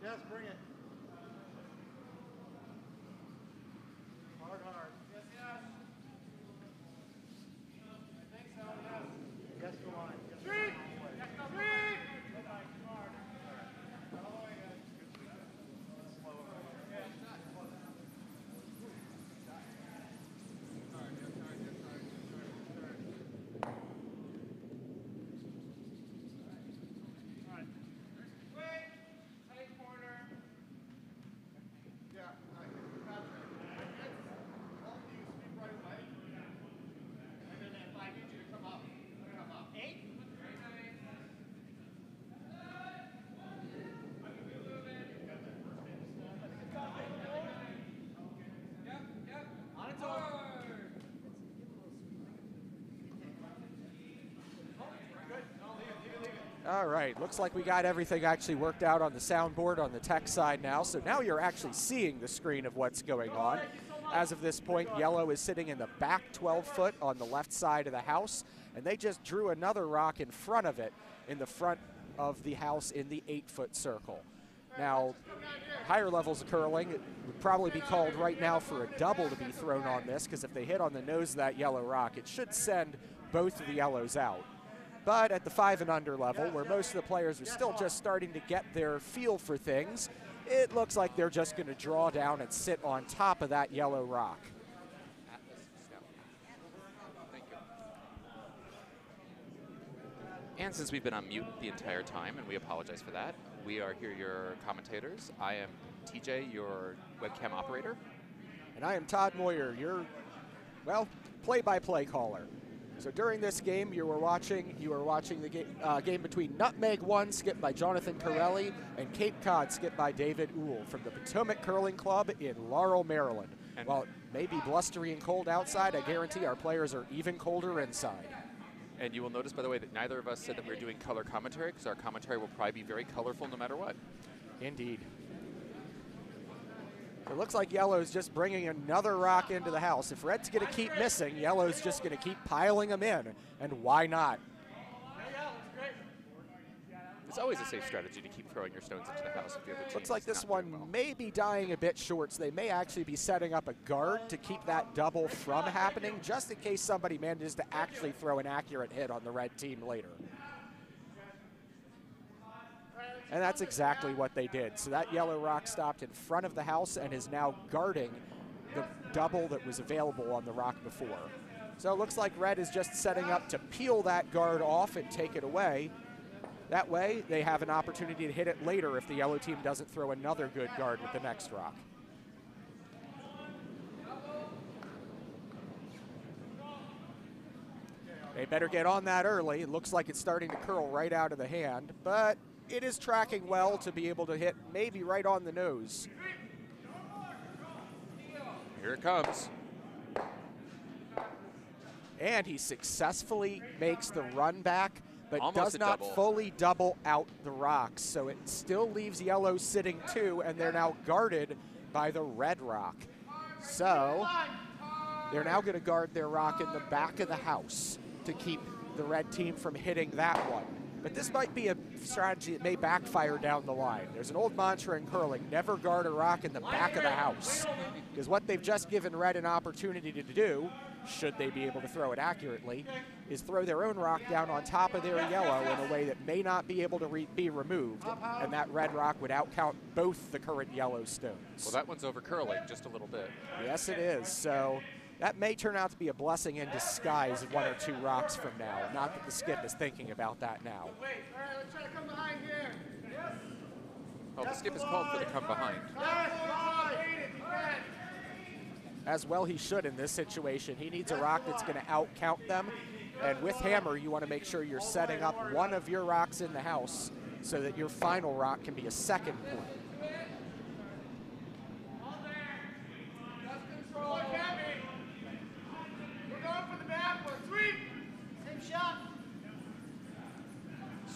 Yes, bring it. Hard, hard. Yes, yes. I think so, yes. Yes, go on. Yes, three! Yes, no, three! Hard. All the way, guys. Slow over. Yeah. All right, looks like we got everything actually worked out on the soundboard on the tech side now. So now you're actually seeing the screen of what's going on. As of this point, yellow is sitting in the back 12-foot on the left side of the house, and they just drew another rock in front of it in the front of the house in the 8-foot circle. Now, higher levels of curling, it would probably be called right now for a double to be thrown on this, because if they hit on the nose of that yellow rock, it should send both of the yellows out. But at the 5 and under level, where most of the players are still just starting to get their feel for things, it looks like they're just going to draw down and sit on top of that yellow rock. Thank you. And since we've been on mute the entire time, and we apologize for that, we are here your commentators. I am TJ, your webcam operator. And I am Todd Moyer, your, well, play-by-play caller. So during this game, you were watching the game between Nutmeg 1, skipped by Jonathan Corelli, and Cape Cod, skipped by David Uhl from the Potomac Curling Club in Laurel, Maryland. And while it may be blustery and cold outside, I guarantee our players are even colder inside. And you will notice, by the way, that neither of us said that we were doing color commentary, because our commentary will probably be very colorful no matter what. Indeed. It looks like yellow's just bringing another rock into the house. If red's going to keep missing, yellow's just going to keep piling them in. And why not? It's always a safe strategy to keep throwing your stones into the house if the other team Looks like this one may be dying a bit short, so they may actually be setting up a guard to keep that double from happening, just in case somebody manages to actually throw an accurate hit on the red team later. And that's exactly what they did. So that yellow rock stopped in front of the house and is now guarding the double that was available on the rock before. So it looks like red is just setting up to peel that guard off and take it away. That way, they have an opportunity to hit it later if the yellow team doesn't throw another good guard with the next rock. They better get on that early. It looks like it's starting to curl right out of the hand, but it is tracking well to be able to hit maybe right on the nose. Here it comes. And he successfully makes the run back, but Almost does not double. fully double out the rocks. So it still leaves yellow sitting too, and they're now guarded by the red rock. So they're now going to guard their rock in the back of the house to keep the red team from hitting that one. But this might be a strategy that may backfire down the line. There's an old mantra in curling, never guard a rock in the back of the house. Because what they've just given red an opportunity to do, should they be able to throw it accurately, is throw their own rock down on top of their yellow in a way that may not be able to be removed, and that red rock would outcount both the current yellow stones. Well, that one's over curling just a little bit. Yes, it is. So that may turn out to be a blessing in disguise 1 or 2 rocks from now. Not that the skip is thinking about that now. Wait, all right, let's try to come behind here. Yes. Oh, the skip is called for the come behind. Yes, right. As well he should in this situation. He needs a rock that's going to outcount them. And with hammer, you want to make sure you're setting up one of your rocks in the house so that your final rock can be a second point.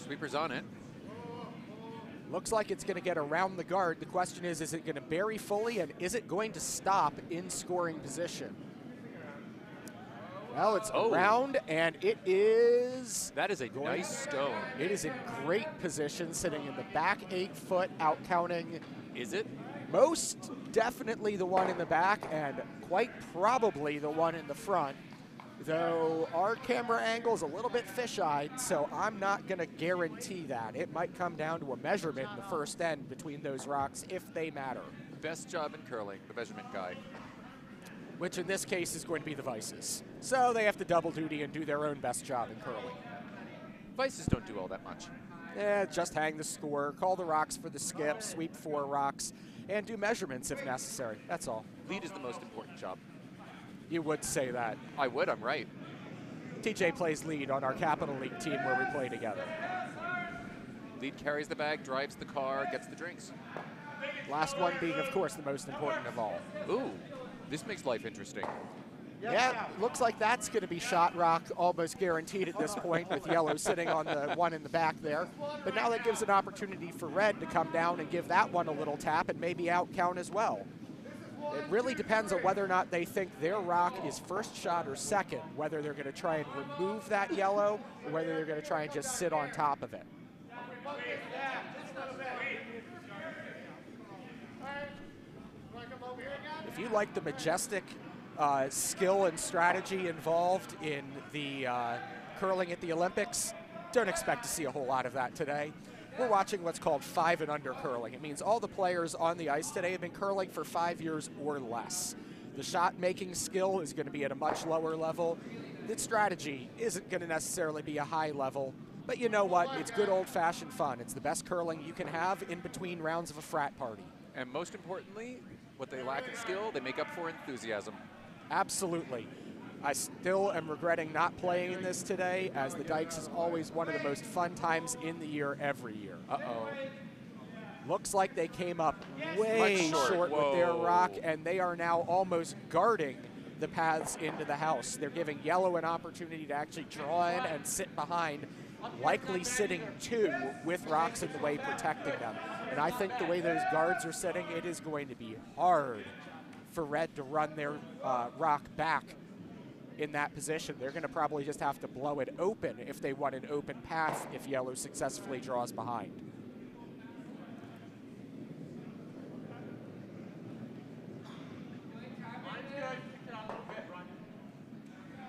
Sweeper's on it. Looks like it's going to get around the guard. The question is it going to bury fully, and is it going to stop in scoring position? Well, it's Oh. around, and it is... That is a nice stone. It is in great position, sitting in the back 8 foot, out counting Is it? most definitely the one in the back and quite probably the one in the front. Though our camera angle is a little bit fish-eyed, so I'm not going to guarantee that. It might come down to a measurement in the first end between those rocks if they matter. Best job in curling, the measurement guy. Which in this case is going to be the Vices. So they have to double duty and do their own best job in curling. Vices don't do all that much. Just hang the score, call the rocks for the skip, sweep 4 rocks, and do measurements if necessary. That's all. Lead is the most important job. You would say that. I would, I'm right. TJ plays lead on our Capital League team where we play together. Lead carries the bag, drives the car, gets the drinks. Last one being, of course, the most important of all. Ooh, this makes life interesting. Yeah, looks like that's going to be shot rock almost guaranteed at this point with yellow sitting on the one in the back there. But now that gives an opportunity for red to come down and give that one a little tap and maybe out count as well. It really depends on whether or not they think their rock is first shot or second, whether they're going to try and remove that yellow or whether they're going to try and just sit on top of it. If you like the majestic skill and strategy involved in the curling at the Olympics, don't expect to see a whole lot of that today. We're watching what's called 5 and under curling. It means all the players on the ice today have been curling for 5 years or less. The shot making skill is going to be at a much lower level. The strategy isn't going to necessarily be a high level, but you know what? It's good old-fashioned fun. It's the best curling you can have in between rounds of a frat party. And most importantly, what they lack in skill, they make up for enthusiasm. Absolutely. I still am regretting not playing in this today, as the Dykes is always one of the most fun times in the year every year. Uh-oh. Looks like they came up way short with their rock, and they are now almost guarding the paths into the house. They're giving yellow an opportunity to actually draw in and sit behind, likely sitting 2 with rocks in the way protecting them. And I think the way those guards are sitting, it is going to be hard for red to run their rock back in that position. They're going to probably just have to blow it open if they want an open path if yellow successfully draws behind.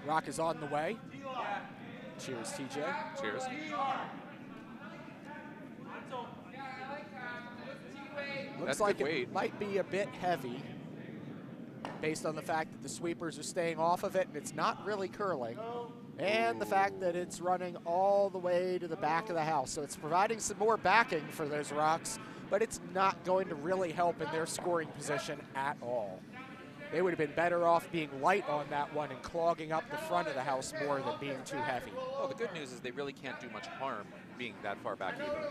Rock is on the way. Cheers, TJ. Cheers. Looks like it might be a bit heavy based on the fact that the sweepers are staying off of it and it's not really curling, and the fact that it's running all the way to the back of the house. So it's providing some more backing for those rocks, but it's not going to really help in their scoring position at all. They would have been better off being light on that one and clogging up the front of the house more than being too heavy. Well, the good news is they really can't do much harm being that far back either.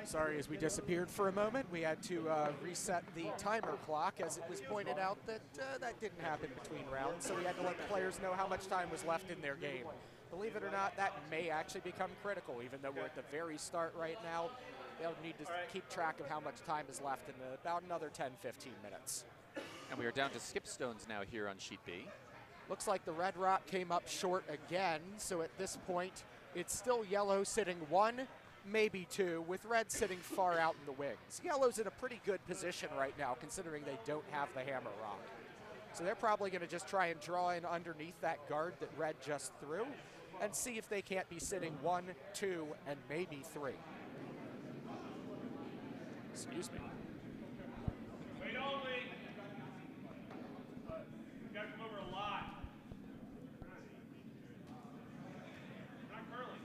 Sorry, as we disappeared for a moment, we had to reset the timer clock, as it was pointed out that that didn't happen between rounds, so we had to let the players know how much time was left in their game. Believe it or not, that may actually become critical, even though we're at the very start right now. They'll need to keep track of how much time is left in about another 10-15 minutes. And we are down to skip stones now here on sheet B. Looks like the red rock came up short again, so at this point, it's still yellow sitting 1, maybe 2, with red sitting far out in the wings. Yellow's in a pretty good position right now, considering they don't have the hammer rock. So they're probably going to just try and draw in underneath that guard that red just threw and see if they can't be sitting 1, 2, and maybe 3. Excuse me. Wait only. You gotta come over a lot. Not curling.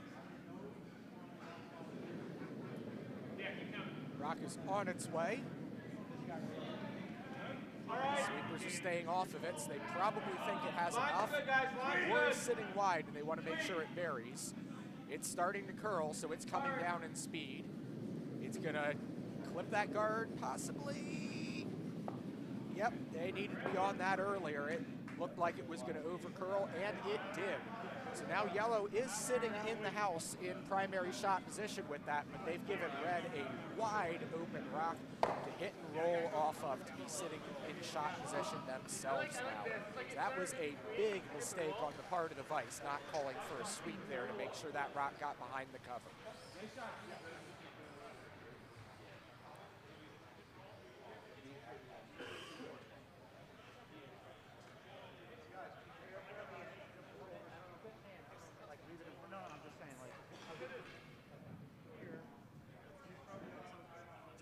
is on its way. Sweepers are staying off of it, so they probably think it has enough. Or sitting wide, and they want to make sure it buries. It's starting to curl, so it's coming down in speed. It's going to clip that guard, possibly. Yep, they needed to be on that earlier. It looked like it was going to overcurl, and it did. So now yellow is sitting in the house in primary shot position with that, but they've given red a wide open rock to hit and roll off of to be sitting in shot position themselves now. So that was a big mistake on the part of the Vice, not calling for a sweep there to make sure that rock got behind the cover.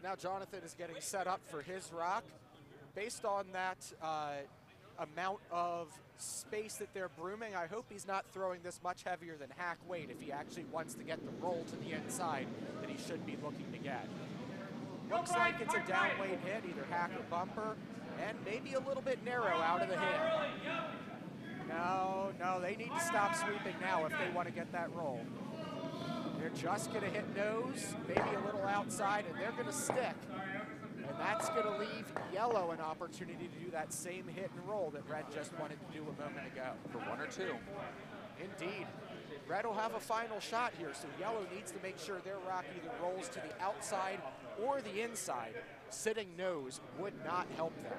Now Jonathan is getting set up for his rock. Based on that amount of space that they're brooming, I hope he's not throwing this much heavier than hack weight if he actually wants to get the roll to the inside that he should be looking to get. Looks like it's a down weight hit, either hack or bumper, and maybe a little bit narrow out of the hit. No, they need to stop sweeping now if they want to get that roll. They're just going to hit nose, maybe a little outside, and they're going to stick. And that's going to leave yellow an opportunity to do that same hit and roll that red just wanted to do a moment ago. For one or two. Indeed. Red will have a final shot here, so yellow needs to make sure their rock either rolls to the outside or the inside. Sitting nose would not help them.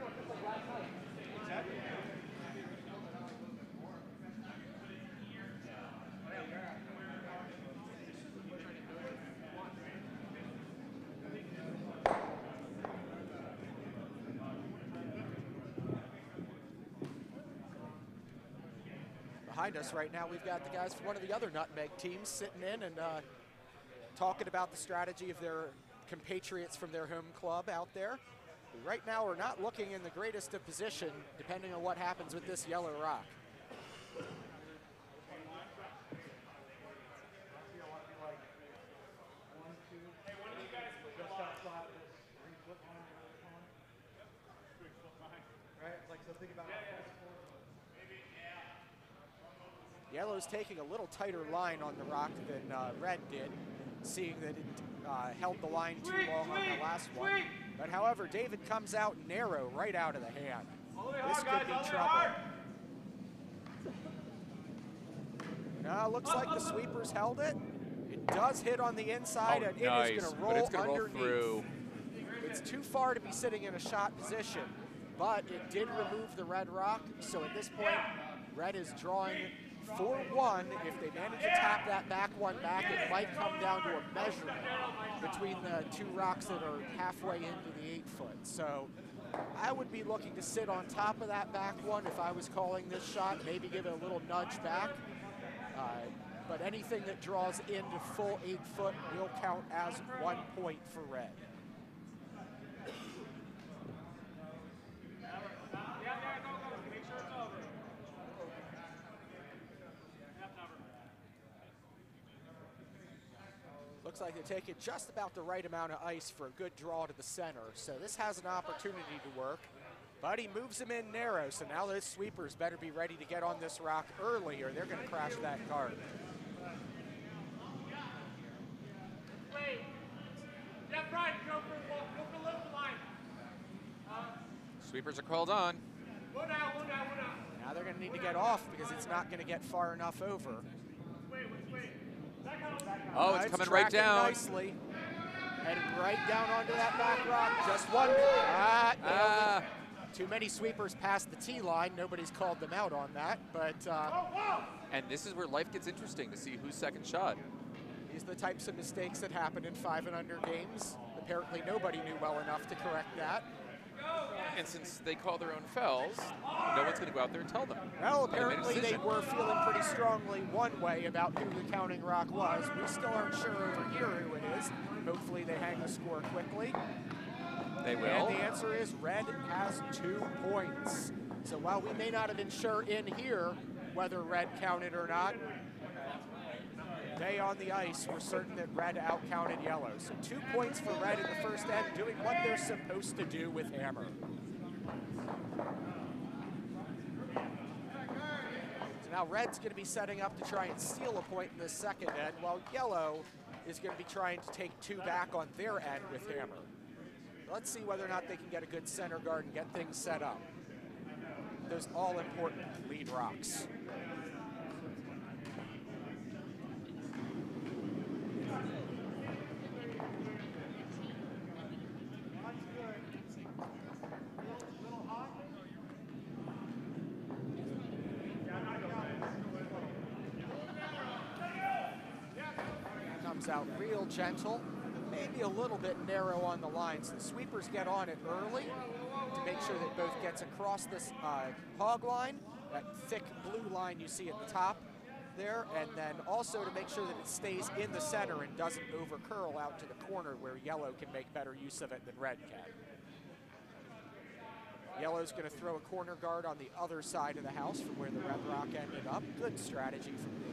Behind us right now, we've got the guys from one of the other Nutmeg teams sitting in and talking about the strategy of their compatriots from their home club out there. Who right now are not looking in the greatest of position, depending on what happens with this yellow rock. Yellow's taking a little tighter line on the rock than red did, seeing that it held the line too long on the last one. But however, David comes out narrow right out of the hand. This could be trouble. No, looks like the sweepers held it. It does hit on the inside, and nice. It is going to roll underneath. Through. It's too far to be sitting in a shot position, but it did remove the red rock. So at this point, red is drawing 4-1. If they manage to tap that back one back, it might come down to a measurement between the two rocks that are halfway into the 8-foot. So I would be looking to sit on top of that back one if I was calling this shot, maybe give it a little nudge back. But anything that draws into full 8-foot will count as 1 point for red. Looks like they take it just about the right amount of ice for a good draw to the center. So this has an opportunity to work, but he moves him in narrow. So now those sweepers better be ready to get on this rock early or they're going to crash that guard. Sweepers are called on. Now they're going to need to get off because it's not going to get far enough over. Oh, it's coming right down. Nicely. Headed right down onto that back rock. Just one. Too many sweepers past the tee line. Nobody's called them out on that. But and this is where life gets interesting to see who's second shot. These are the types of mistakes that happen in 5 and under games. Apparently nobody knew well enough to correct that. And since they call their own fouls, no one's going to go out there and tell them. Well, apparently they were feeling pretty strongly one way about who the counting rock was. We still aren't sure over here who it is. Hopefully they hang the score quickly. They will. And the answer is red has 2 points. So while we may not have been sure in here whether red counted or not, day on the ice, we're certain that red outcounted yellow. So 2 points for red in the first end, doing what they're supposed to do with hammer. So now red's going to be setting up to try and steal a point in this second end, while yellow is going to be trying to take 2 back on their end with hammer. Let's see whether or not they can get a good center guard and get things set up. Those all-important lead rocks. Comes out real gentle. Maybe a little bit narrow on the lines. The sweepers get on it early to make sure that both gets across this hog line, that thick blue line you see at the top there, and then also to make sure that it stays in the center and doesn't over curl out to the corner where yellow can make better use of it than red can. Yellow's going to throw a corner guard on the other side of the house from where the red rock ended up. Good strategy from me.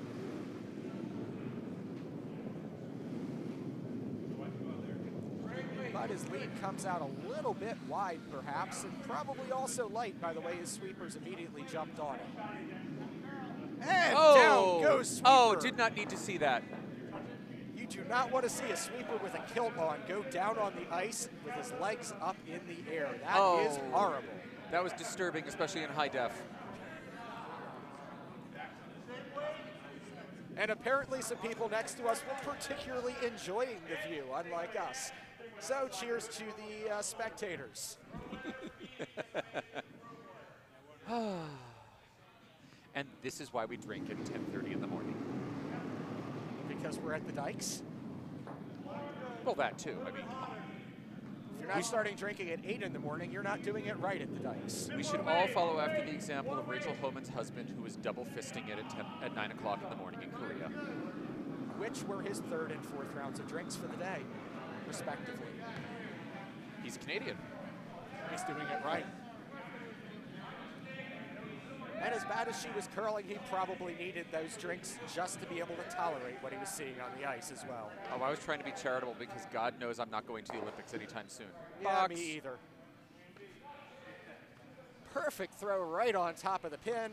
But his lead comes out a little bit wide, perhaps, and probably also light by the way his sweepers immediately jumped on it. And down goes sweeper. Oh, did not need to see that. You do not want to see a sweeper with a kilt on go down on the ice with his legs up in the air. That is horrible. That was disturbing, especially in high def. And apparently some people next to us were particularly enjoying the view, unlike us. So cheers to the spectators. And this is why we drink at 10:30 in the morning. Because we're at the Dykes? Well, that too. I mean, if you're not starting drinking at 8 in the morning, you're not doing it right at the Dykes. We should all follow after the example of Rachel Homan's husband, who was double fisting it at 9 o'clock in the morning in Korea. Which were his 3rd and 4th rounds of drinks for the day, respectively. He's Canadian. He's doing it right. And as bad as she was curling, he probably needed those drinks just to be able to tolerate what he was seeing on the ice as well. Oh, I was trying to be charitable because God knows I'm not going to the Olympics anytime soon. Yeah, me either. Perfect throw right on top of the pin.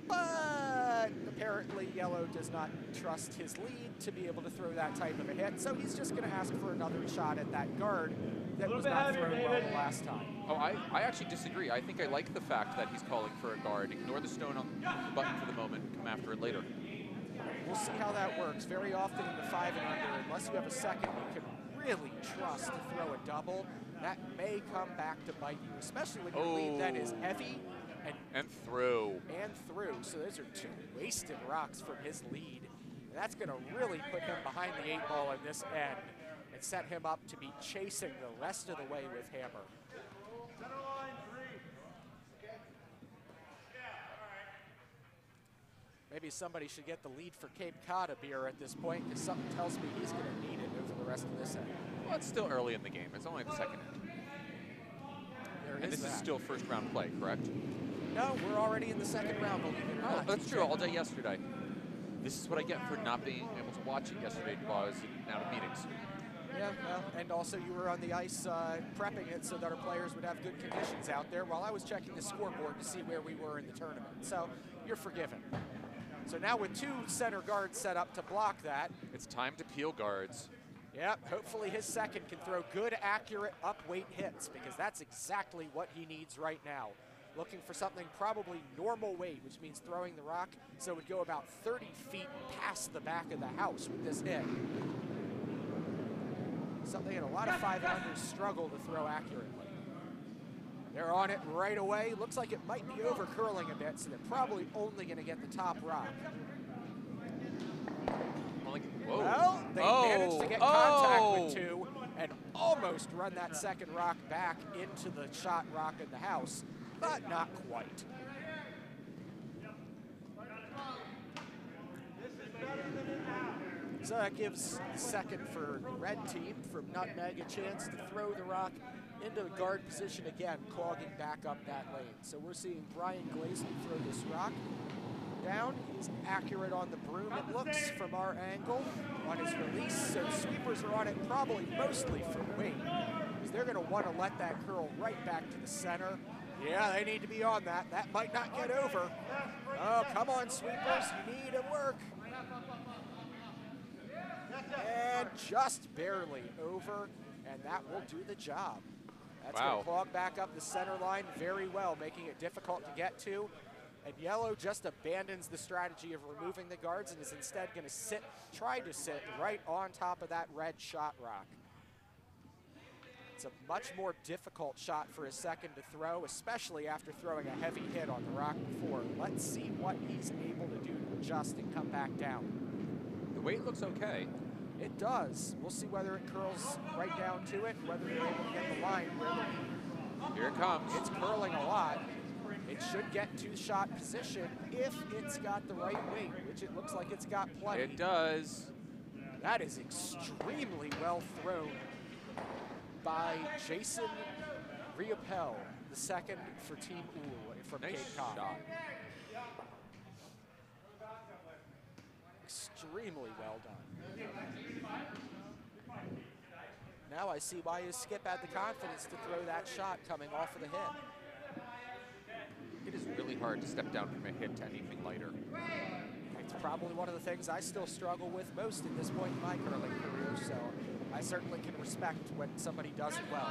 But apparently yellow does not trust his lead to be able to throw that type of a hit, so he's just going to ask for another shot at that guard that was not thrown well the last time. Oh, I actually disagree. I think I like the fact that he's calling for a guard. Ignore the stone on the button for the moment, come after it later. We'll see how that works. Very often in the 5 and under, unless you have a second you can really trust to throw a double, that may come back to bite you, especially when your lead then is heavy and through. So those are 2 wasted rocks from his lead. And that's going to really put him behind the 8 ball in this end and set him up to be chasing the rest of the way with hammer. Maybe somebody should get the lead for Cape Cod a beer at this point, because something tells me he's going to need it over the rest of this end. Well, it's still early in the game. It's only the second end. And this is still first round play, correct? No, we're already in the second round, believe it or not. That's true, all day yesterday. This is what I get for not being able to watch it yesterday while I was out of meetings. Yeah, well, and also you were on the ice prepping it so that our players would have good conditions out there while I was checking the scoreboard to see where we were in the tournament. So you're forgiven. So now with 2 center guards set up to block that. It's time to peel guards. Yep, hopefully his second can throw good, accurate up-weight hits, because that's exactly what he needs right now. Looking for something probably normal weight, which means throwing the rock so it would go about 30 feet past the back of the house with this hit. Something that a lot of 5 and unders struggle to throw accurately. They're on it right away. Looks like it might be over curling a bit, so they're probably only going to get the top rock. Whoa. Well, they managed to get contact with 2 and almost run that second rock back into the shot rock in the house, but not quite. So that gives the second for red team from Nutmeg a chance to throw the rock into a guard position again, clogging back up that lane. So we're seeing Brian Glazley throw this rock. down. He's accurate on the broom, it looks, from our angle on his release. So sweepers are on it probably mostly for weight, because they're going to want to let that curl right back to the center. Yeah, they need to be on that. That might not get over. Oh, come on, sweepers. You need to work. And just barely over, and that will do the job. That's going to clog back up the center line very well, making it difficult to get to. And yellow just abandons the strategy of removing the guards and is instead going to try to sit right on top of that red shot rock. It's a much more difficult shot for a second to throw, especially after throwing a heavy hit on the rock before. Let's see what he's able to do to adjust and come back down. The weight looks okay. It does. We'll see whether it curls right down to it, whether they're able to get the line. Here it comes. It's curling a lot. It should get to shot position if it's got the right weight, which it looks like it's got plenty. It does. That is extremely well thrown by Jason Riopel, the second for Team Uhl from Nice Cape Cod. shot. Extremely well done. Now I see why his skip had the confidence to throw that shot coming off of the hit. It is really hard to step down from a hit to anything lighter. It's probably one of the things I still struggle with most at this point in my curling career, so I certainly can respect when somebody does it well.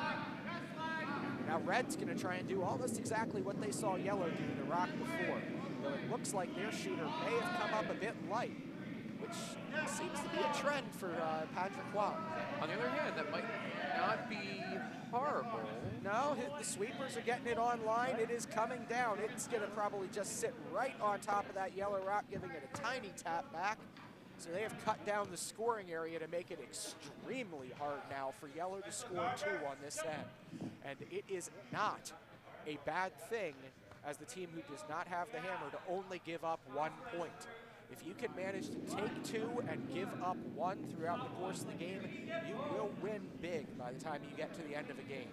Now red's going to try and do almost exactly what they saw yellow do the rock before, though it looks like their shooter may have come up a bit light, which seems to be a trend for Patrick Wong. On the other hand, that might not be horrible. No, the sweepers are getting it online. It is coming down. It's going to probably just sit right on top of that yellow rock, giving it a tiny tap back. So they have cut down the scoring area to make it extremely hard now for yellow to score 2 on this end. And it is not a bad thing as the team who does not have the hammer to only give up 1 point. If you can manage to take 2 and give up 1 throughout the course of the game, you will win big by the time you get to the end of the game.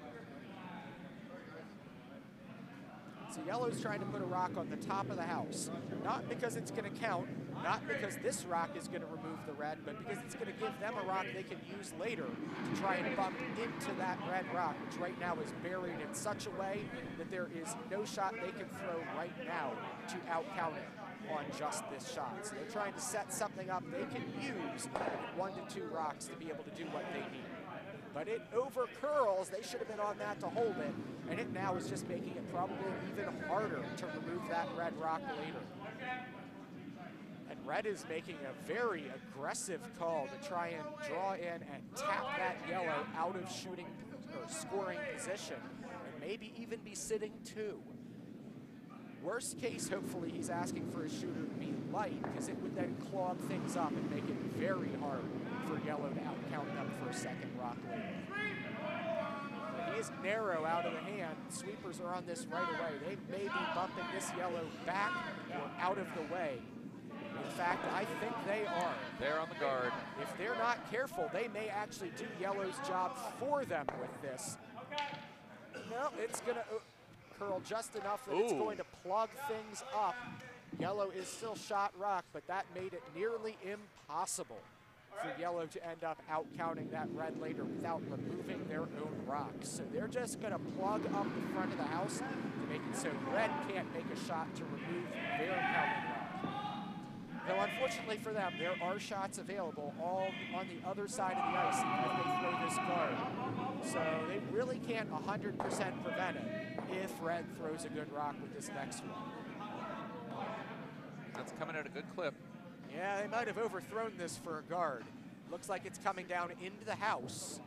So yellow's trying to put a rock on the top of the house, not because it's going to count, not because this rock is going to remove the red, but because it's going to give them a rock they can use later to try and bump into that red rock, which right now is buried in such a way that there is no shot they can throw right now to out-count it on just this shot. So they're trying to set something up they can use 1 to 2 rocks to be able to do what they need. But it over curls. They should have been on that to hold it, and it now is just making it probably even harder to remove that red rock later. And red is making a very aggressive call to try and draw in and tap that yellow out of shooting or scoring position, and maybe even be sitting 2. Worst case, hopefully he's asking for his shooter to be light, because it would then clog things up and make it very hard for yellow to out-count them for a second rock later. But he is narrow out of the hand. Sweepers are on this right away. They may be bumping this yellow back or out of the way. In fact, I think they are. They're on the guard. If they're not careful, they may actually do yellow's job for them with this. No, it's going to curl just enough that it's going to plug things up. Yellow is still shot rock, but that made it nearly impossible for yellow to end up out-counting that red later without removing their own rocks. So they're just going to plug up the front of the house to make it so red can't make a shot to remove their counting rock. Though unfortunately for them, there are shots available all on the other side of the ice if they throw this guard. So they really can't 100% prevent it if red throws a good rock with this next one. That's coming at a good clip. Yeah, they might have overthrown this for a guard. Looks like it's coming down into the house.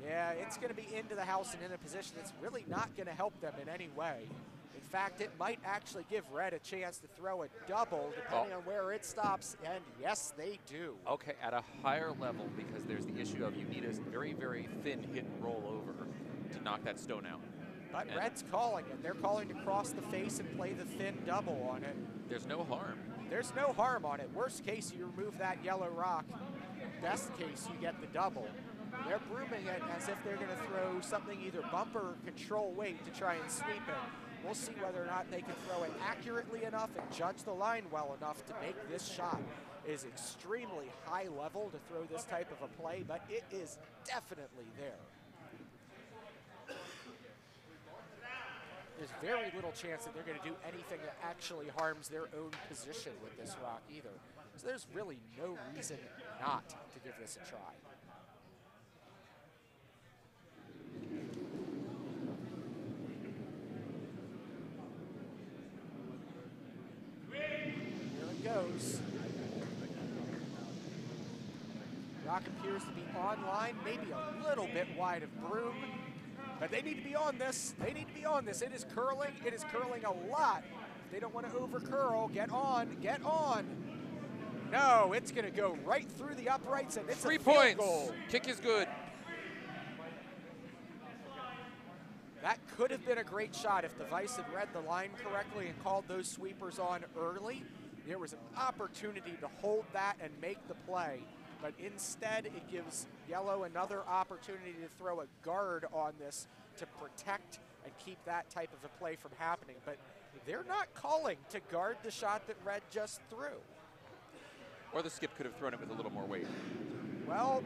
Yeah, it's going to be into the house and in a position that's really not going to help them in any way. In fact, it might actually give red a chance to throw a double depending on where it stops, and yes, they do. Okay, at a higher level, because there's the issue of you need a very, very thin hit and roll over to knock that stone out. But red's calling it. They're calling to cross the face and play the thin double on it. There's no harm. There's no harm on it. Worst case, you remove that yellow rock. Best case, you get the double. They're brooming it as if they're going to throw something either bump or control weight to try and sweep it. we'll see whether or not they can throw it accurately enough and judge the line well enough to make this shot. It is extremely high level to throw this type of a play, but it is definitely there. There's very little chance that they're going to do anything that actually harms their own position with this rock either. So there's really no reason not to give this a try. Here it goes. Rock appears to be online, maybe a little bit wide of Broom. But they need to be on this. They need to be on this. It is curling. It is curling a lot. They don't want to over curl. Get on. Get on. No, it's going to go right through the uprights, and it's 3 a field points. goal. Kick is good. That could have been a great shot if the Vice had read the line correctly and called those sweepers on early. There was an opportunity to hold that and make the play. But instead, it gives Yellow another opportunity to throw a guard on this to protect and keep that type of a play from happening. But they're not calling to guard the shot that Red just threw. Or the skip could have thrown it with a little more weight. Well,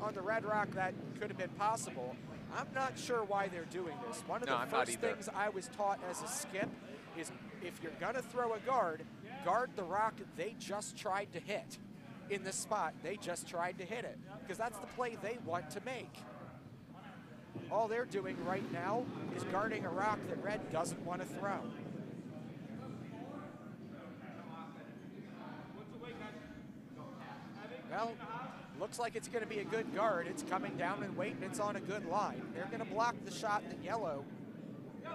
on the Red Rock, that could have been possible. I'm not sure why they're doing this. One of the first things I was taught as a skip is if you're going to throw a guard the rock they just tried to hit. In the spot, they just tried to hit it, because that's the play they want to make. All they're doing right now is guarding a rock that Red doesn't want to throw. Well, looks like it's going to be a good guard. It's coming down and weight, and it's on a good line. They're going to block the shot that Yellow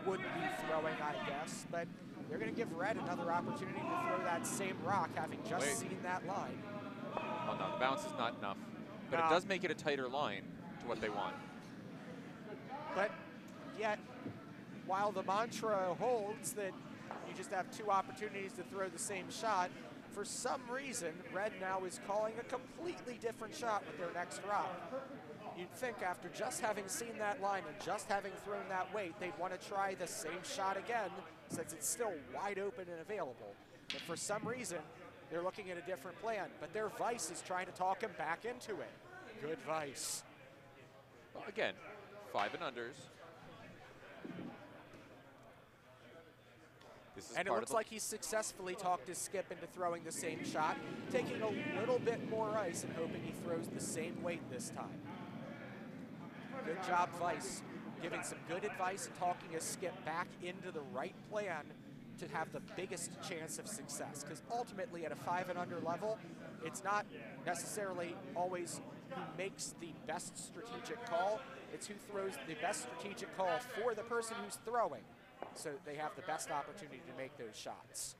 wouldn't be throwing, I guess, but they're going to give Red another opportunity to throw that same rock, having just seen that line. Oh no, the bounce is not enough. But it does make it a tighter line to what they want. But yet, while the mantra holds that you just have 2 opportunities to throw the same shot, for some reason, Red now is calling a completely different shot with their next rock. You'd think after just having seen that line and just having thrown that weight, they'd want to try the same shot again, since it's still wide open and available. But for some reason, they're looking at a different plan, but their Vice is trying to talk him back into it. Good Vice. Well, again, 5 and unders. This is And it looks like he successfully talked his skip into throwing the same shot, taking a little bit more ice and hoping he throws the same weight this time. Good job, Vice, giving some good advice and talking his skip back into the right plan to have the biggest chance of success. Because ultimately at a 5 and under level, it's not necessarily always who makes the best strategic call, it's who throws the best strategic call for the person who's throwing, so they have the best opportunity to make those shots.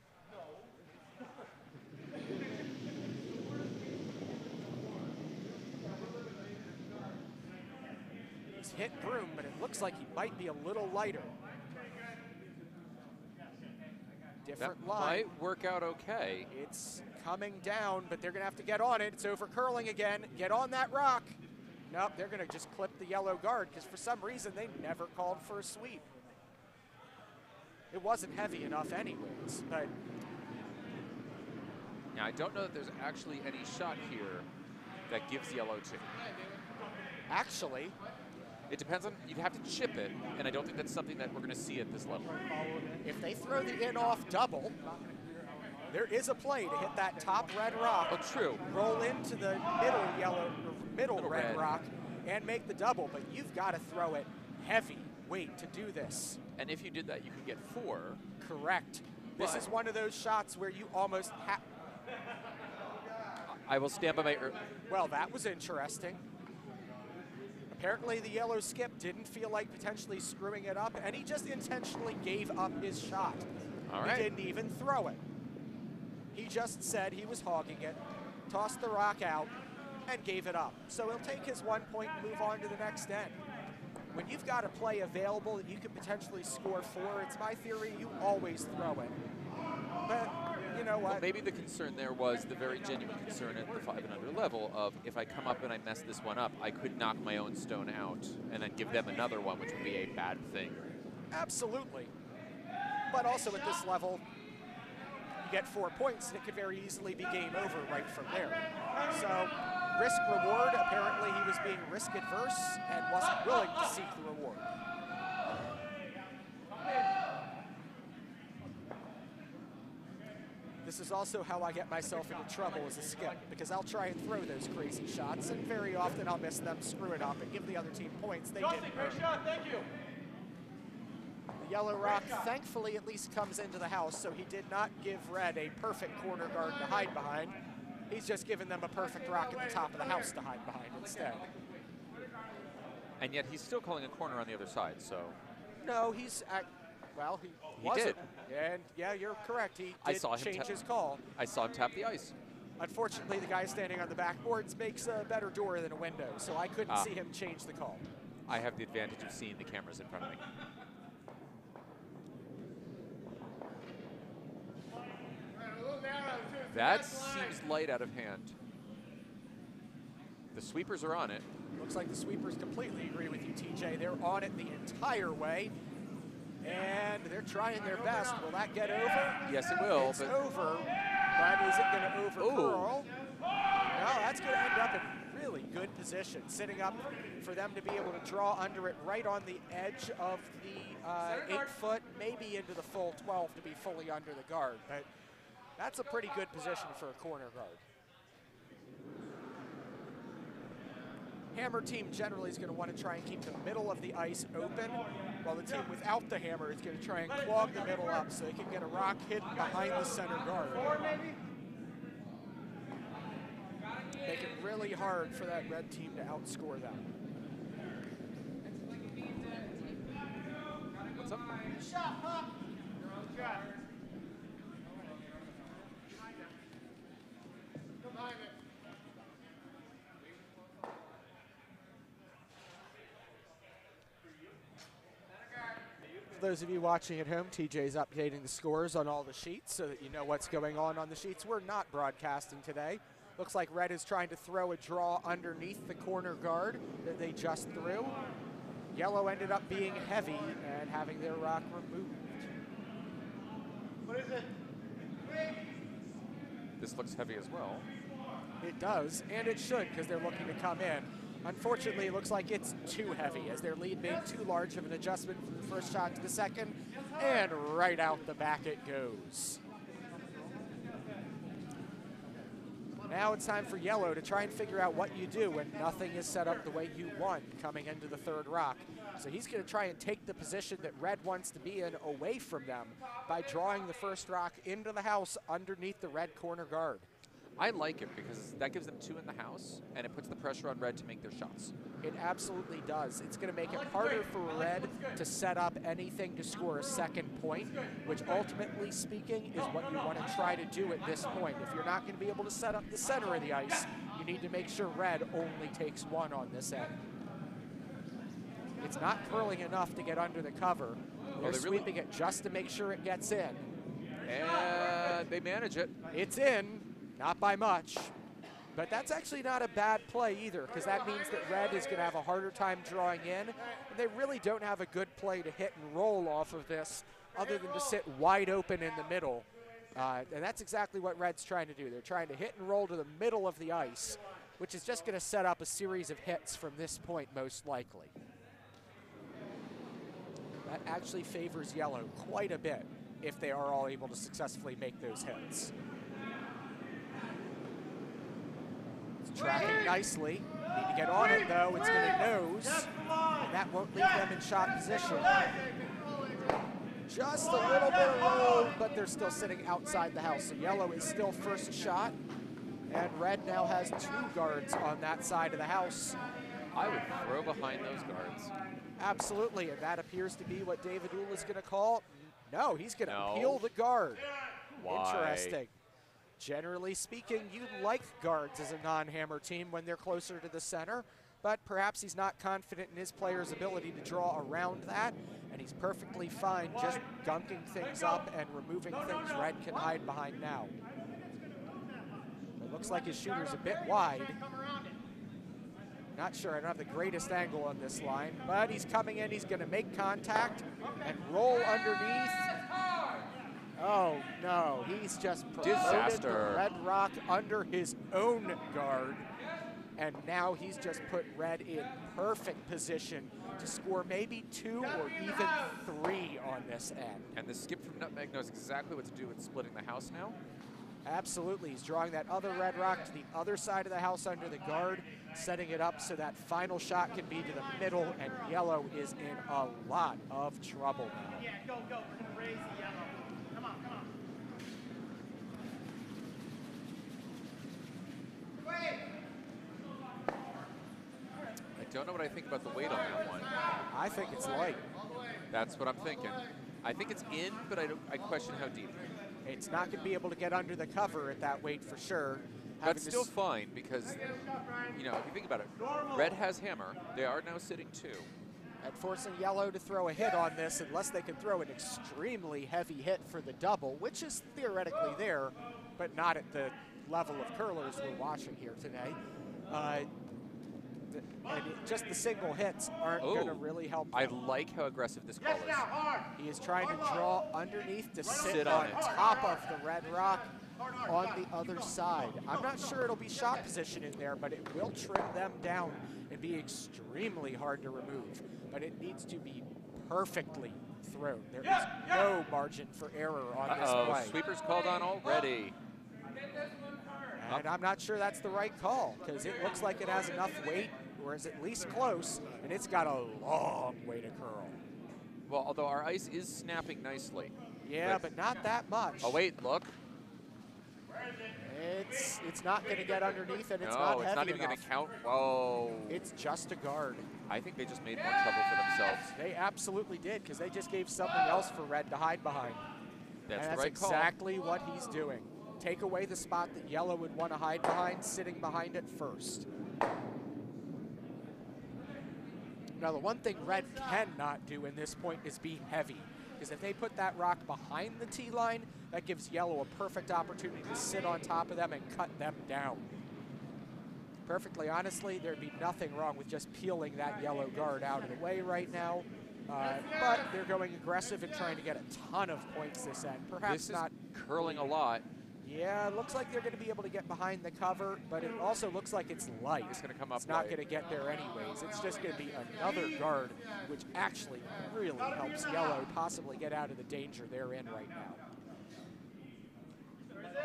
He's hit Broom, but it looks like he might be a little lighter. Different line. Might work out okay. It's coming down, but they're going to have to get on it. It's over curling again. Get on that rock. Nope, they're going to just clip the yellow guard because for some reason they never called for a sweep. It wasn't heavy enough anyways, but... Now, I don't know that there's actually any shot here that gives yellow to. Actually... It depends on, you'd have to chip it, and I don't think that's something that we're going to see at this level. If they throw the in-off double, there is a play to hit that top red rock. Oh, true. Roll into the middle red rock and make the double, but you've got to throw it heavy weight to do this. And if you did that, you could get 4. Correct. This is one of those shots where you almost have... I will stand by my... Well, that was interesting. Apparently the yellow skip didn't feel like potentially screwing it up, and he just intentionally gave up his shot. All right. He didn't even throw it. He just said he was hogging it, tossed the rock out, and gave it up. So he'll take his 1 point and move on to the next end. When you've got a play available that you could potentially score 4, it's my theory you always throw it. But you know what? Well, maybe the concern there was the very genuine concern at the 5 and under level of if I come up and I mess this one up, I could knock my own stone out and then give them another one, which would be a bad thing. Absolutely. but also at this level, you get 4 points, and it could very easily be game over right from there. So, risk reward, apparently he was being risk adverse and wasn't willing to seek the reward. This is also how I get myself into trouble as a skip, because I'll try and throw those crazy shots, and very often I'll miss them, screw it up, and give the other team points they didn't earn. Great shot, thank you. The yellow rock thankfully at least comes into the house, so he did not give red a perfect corner guard to hide behind. He's just given them a perfect rock at the top of the house to hide behind instead. And yet he's still calling a corner on the other side, so. No, he's well, he wasn't. Did. And yeah, you're correct. He did change his call. I saw him tap the ice. Unfortunately, the guy standing on the backboards makes a better door than a window, so I couldn't see him change the call. I have the advantage of seeing the cameras in front of me. That seems light out of hand. The sweepers are on it. Looks like the sweepers completely agree with you, TJ. They're on it the entire way, and they're trying their best. Will that get over? Yes, it will. It's over, but is it going to over-curl? No, that's going to end up in really good position, sitting up for them to be able to draw under it right on the edge of the 8 foot, maybe into the full 12 to be fully under the guard. But that's a pretty good position for a corner guard. Hammer team generally is going to want to try and keep the middle of the ice open, while the team without the hammer is going to try and clog the middle up so they can get a rock hidden behind the center guard. Make it really hard for that red team to outscore them. What's up? Shot, Pop. Shot. Come behind it. For those of you watching at home, TJ's updating the scores on all the sheets so that you know what's going on the sheets. We're not broadcasting today. Looks like red is trying to throw a draw underneath the corner guard that they just threw. Yellow ended up being heavy and having their rock removed. What is it? This looks heavy as well. It does, and it should, because they're looking to come in. Unfortunately, it looks like it's too heavy, as their lead made too large of an adjustment from the first shot to the second, and right out the back it goes. Now it's time for yellow to try and figure out what you do when nothing is set up the way you want coming into the third rock. So he's going to try and take the position that red wants to be in away from them by drawing the first rock into the house underneath the red corner guard. I like it because that gives them 2 in the house, and it puts the pressure on red to make their shots. It absolutely does. It's going to make it harder for red to set up anything to score a second point, which ultimately speaking is what you want to try to do at this point. If you're not going to be able to set up the center of the ice, you need to make sure red only takes 1 on this end. It's not curling enough to get under the cover. They're sweeping it just to make sure it gets in. And they manage it. It's in. Not by much, but that's actually not a bad play either, because that means that red is going to have a harder time drawing in, and they really don't have a good play to hit and roll off of this other than to sit wide open in the middle, and that's exactly what red's trying to do. They're trying to hit and roll to the middle of the ice, which is just going to set up a series of hits from this point most likely. That actually favors yellow quite a bit if they are all able to successfully make those hits. Tracking nicely. Need to get on it though. It's going to nose, and that won't leave them in shot position. Just a little bit of roll, but they're still sitting outside the house. So yellow is still first shot, and red now has 2 guards on that side of the house. I would throw behind those guards. Absolutely, and that appears to be what David Uhl is going to call. No, he's going to peel the guard. Why? Interesting. Generally speaking, you like guards as a non-hammer team when they're closer to the center, but perhaps he's not confident in his player's ability to draw around that, and he's perfectly fine just gunking things up and removing things red can hide behind now. It looks like his shooter's a bit wide. Not sure, I don't have the greatest angle on this line, but he's coming in, he's going to make contact and roll underneath. Oh no, he's just promoted Disaster. the red rock under his own guard. And now he's just put red in perfect position to score maybe 2 or even 3 on this end. And the skip from Nutmeg knows exactly what to do with splitting the house now. Absolutely, he's drawing that other red rock to the other side of the house under the guard, setting it up so that final shot can be to the middle, and yellow is in a lot of trouble now. Yeah, go. We're going to raise the yellow. Come on. Wait. I don't know what I think about the weight on that one. I think it's light. That's what I'm thinking. I think it's in, but I question how deep. It's not going to be able to get under the cover at that weight for sure. That's still fine because, you know, if you think about it, red has hammer. They are now sitting 2. And forcing yellow to throw a hit on this unless they can throw an extremely heavy hit for the double, which is theoretically there, but not at the level of curlers we're watching here today. Just the single hits aren't going to really help them. I like how aggressive this call is. He is trying to draw underneath to sit on top of the red rock on the other side. I'm not sure it'll be shot position in there, but it will trim them down and be extremely hard to remove. But it needs to be perfectly thrown. There is no margin for error on this play. Sweeper's called on already. And I'm not sure that's the right call because it looks like it has enough weight, or is at least close, and it's got a long way to curl. Well, although our ice is snapping nicely. Yeah, but not that much. Oh, wait, look. It's not going to get underneath, and it's not heavy it's not even going to count. Whoa. It's just a guard. I think they just made more trouble for themselves. They absolutely did, because they just gave something else for red to hide behind. That's and the right call. That's exactly what he's doing. Take away the spot that yellow would want to hide behind, sitting behind it first. Now, the one thing red cannot do in this point is be heavy, because if they put that rock behind the tee line, that gives yellow a perfect opportunity to sit on top of them and cut them down. Perfectly honestly, there'd be nothing wrong with just peeling that yellow guard out of the way right now. But they're going aggressive and trying to get a ton of points this end. Perhaps this not is curling a lot. Yeah, it looks like they're going to be able to get behind the cover, but it also looks like it's light. It's going to come up It's not light. going to get there anyways. It's just going to be another guard, which actually really helps yellow possibly get out of the danger they're in right now.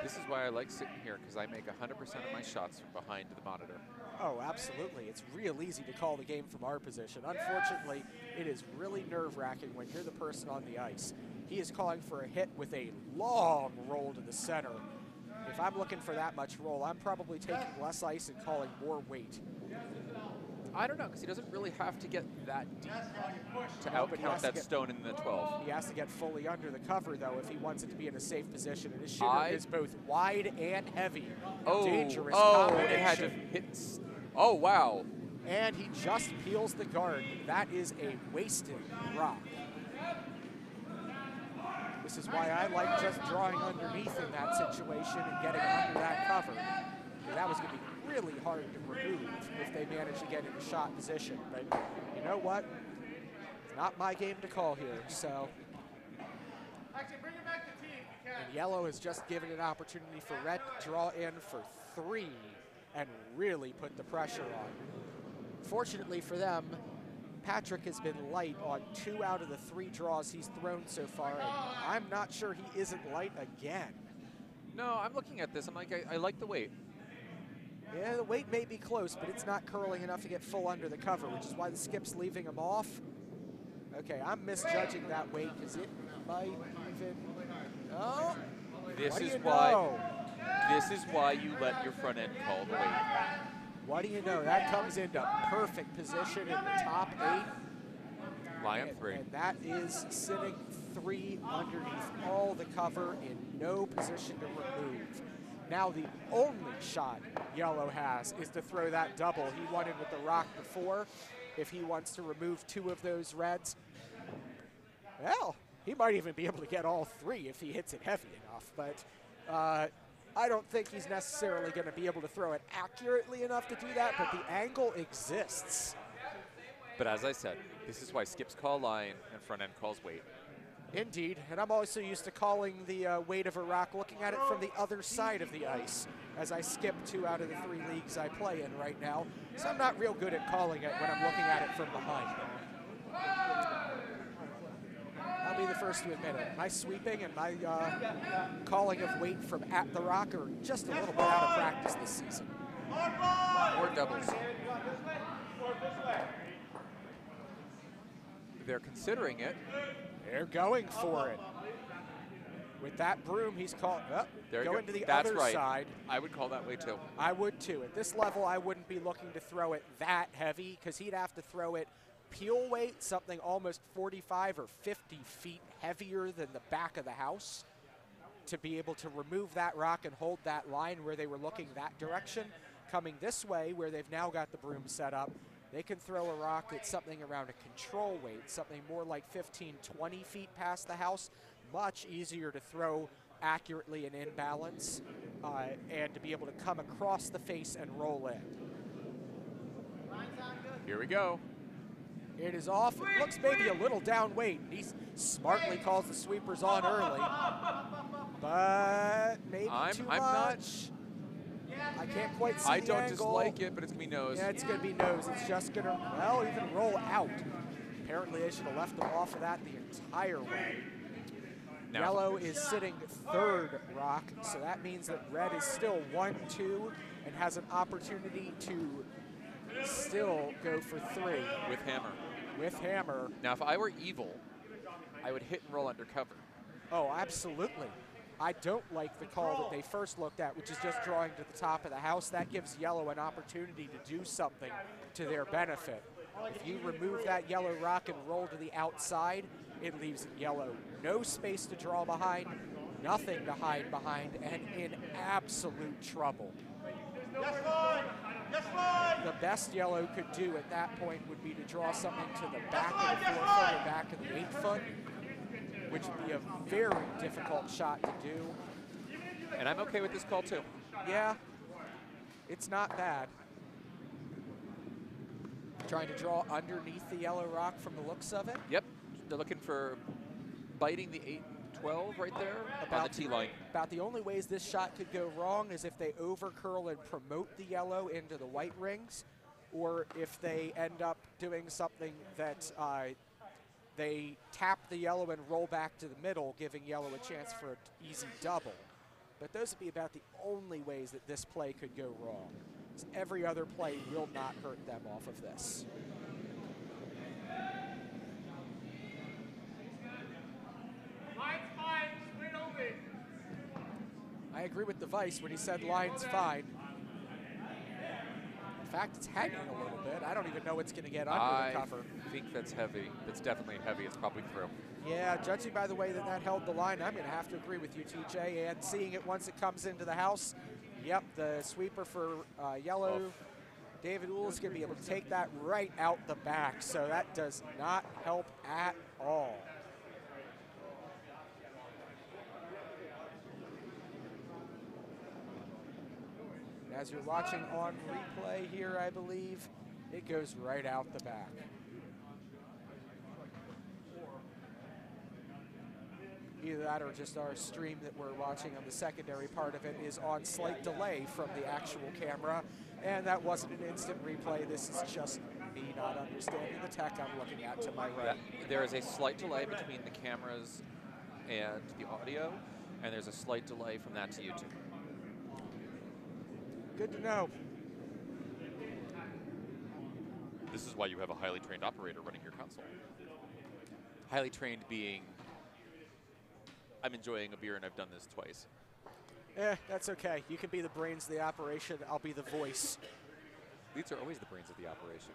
This is why I like sitting here, because I make 100% of my shots from behind the monitor. Oh, absolutely. It's real easy to call the game from our position. Unfortunately, it is really nerve-wracking when you're the person on the ice. He is calling for a hit with a long roll to the center. If I'm looking for that much roll, I'm probably taking less ice and calling more weight. I don't know, because he doesn't really have to get that deep to No, but he outcount has to that get- stone in the 12. He has to get fully under the cover, though, if he wants it to be in a safe position. And his shooter is both wide and heavy. Dangerous combination. It had to hit. Oh, wow. And he just peels the guard. That is a wasted rock. This is why I like just drawing underneath in that situation and getting under that cover. Because that was going to be really hard to remove if they manage to get into shot position. But you know what? It's not my game to call here, so. Actually, bring it back to team if you can. And yellow has just given an opportunity for red to draw in for 3 and really put the pressure on. Fortunately for them, Patrick has been light on 2 out of the 3 draws he's thrown so far, and I'm not sure he isn't light again. No, I'm looking at this. I'm like, I like the weight. Yeah, the weight may be close, but it's not curling enough to get full under the cover, which is why the skip's leaving him off. Okay, I'm misjudging that weight because it might even. Oh, This what do is you why. know? This is why you let your front end call the weight. What do you know? That comes into perfect position in the top 8. Lion 3. And that is sitting 3 underneath all the cover in no position to remove. Now the only shot yellow has is to throw that double he wanted with the rock before. If he wants to remove 2 of those reds, well, he might even be able to get all 3 if he hits it heavy enough. But I don't think he's necessarily going to be able to throw it accurately enough to do that, but the angle exists. But as I said, this is why skips call line and front end calls weight. Indeed, and I'm also used to calling the weight of a rock, looking at it from the other side of the ice, as I skip 2 out of the 3 leagues I play in right now. So I'm not real good at calling it when I'm looking at it from behind. I'll be the first to admit it. My sweeping and my calling of weight from at the rock are just a little bit out of practice this season. More doubles. They're considering it. They're going for it. With that broom, he's called going to the That's other right. side. I would call that way too. I would too. At this level, I wouldn't be looking to throw it that heavy because he'd have to throw it peel weight, something almost 45 or 50 feet heavier than the back of the house to be able to remove that rock and hold that line where they were looking that direction. Coming this way, where they've now got the broom set up, they can throw a rock that's something around a control weight, something more like 15, 20 feet past the house. Much easier to throw accurately and in balance, and to be able to come across the face and roll in. Here we go. It is off. It looks maybe a little down weight. He smartly calls the sweepers on early, but maybe too much. I can't quite see the angle. I don't dislike it, but it's going to be nose. Yeah, it's going to be nose. It's just going to, well, even roll out. Apparently, they should have left him off of that the entire way. Now, Yellow is sitting third rock, so that means that red is still 1-2 and has an opportunity to still go for 3. with hammer. With hammer. Now, if I were evil, I would hit and roll undercover. Oh, absolutely. I don't like the call that they first looked at, which is just drawing to the top of the house. That gives yellow an opportunity to do something to their benefit. If you remove that yellow rock and roll to the outside, it leaves yellow no space to draw behind, nothing to hide behind, and in absolute trouble. The best yellow could do at that point would be to draw something to the back of the 4-foot or back of the 8-foot, which would be a very difficult shot to do. And I'm okay with this call too. Yeah, it's not bad. Trying to draw underneath the yellow rock from the looks of it. Yep, they're looking for biting the 8-12 right there on the tee line. About the only ways this shot could go wrong is if they overcurl and promote the yellow into the white rings, or if they end up doing something that they tap the yellow and roll back to the middle, giving yellow a chance for an easy double. But those would be about the only ways that this play could go wrong. Every other play will not hurt them off of this. I agree with the Vice when he said line's fine. In fact, it's hanging a little bit. I don't even know what's going to get under the cover. I think that's heavy. That's definitely heavy. It's probably through. Yeah, judging by the way that held the line, I'm going to have to agree with you, TJ. And seeing it once it comes into the house, yep, the sweeper for yellow, David Uhl is going to be able to take that right out the back. So that does not help at all. As you're watching on replay here, I believe, it goes right out the back. Either that or just our stream that we're watching on the secondary part of it is on slight delay from the actual camera. And that wasn't an instant replay. This is just me not understanding the tech I'm looking at to my right. There is a slight delay between the cameras and the audio, and there's a slight delay from that to YouTube. Good to know. This is why you have a highly trained operator running your console. Highly trained being, I'm enjoying a beer and I've done this twice. That's okay. You can be the brains of the operation. I'll be the voice. These are always the brains of the operation.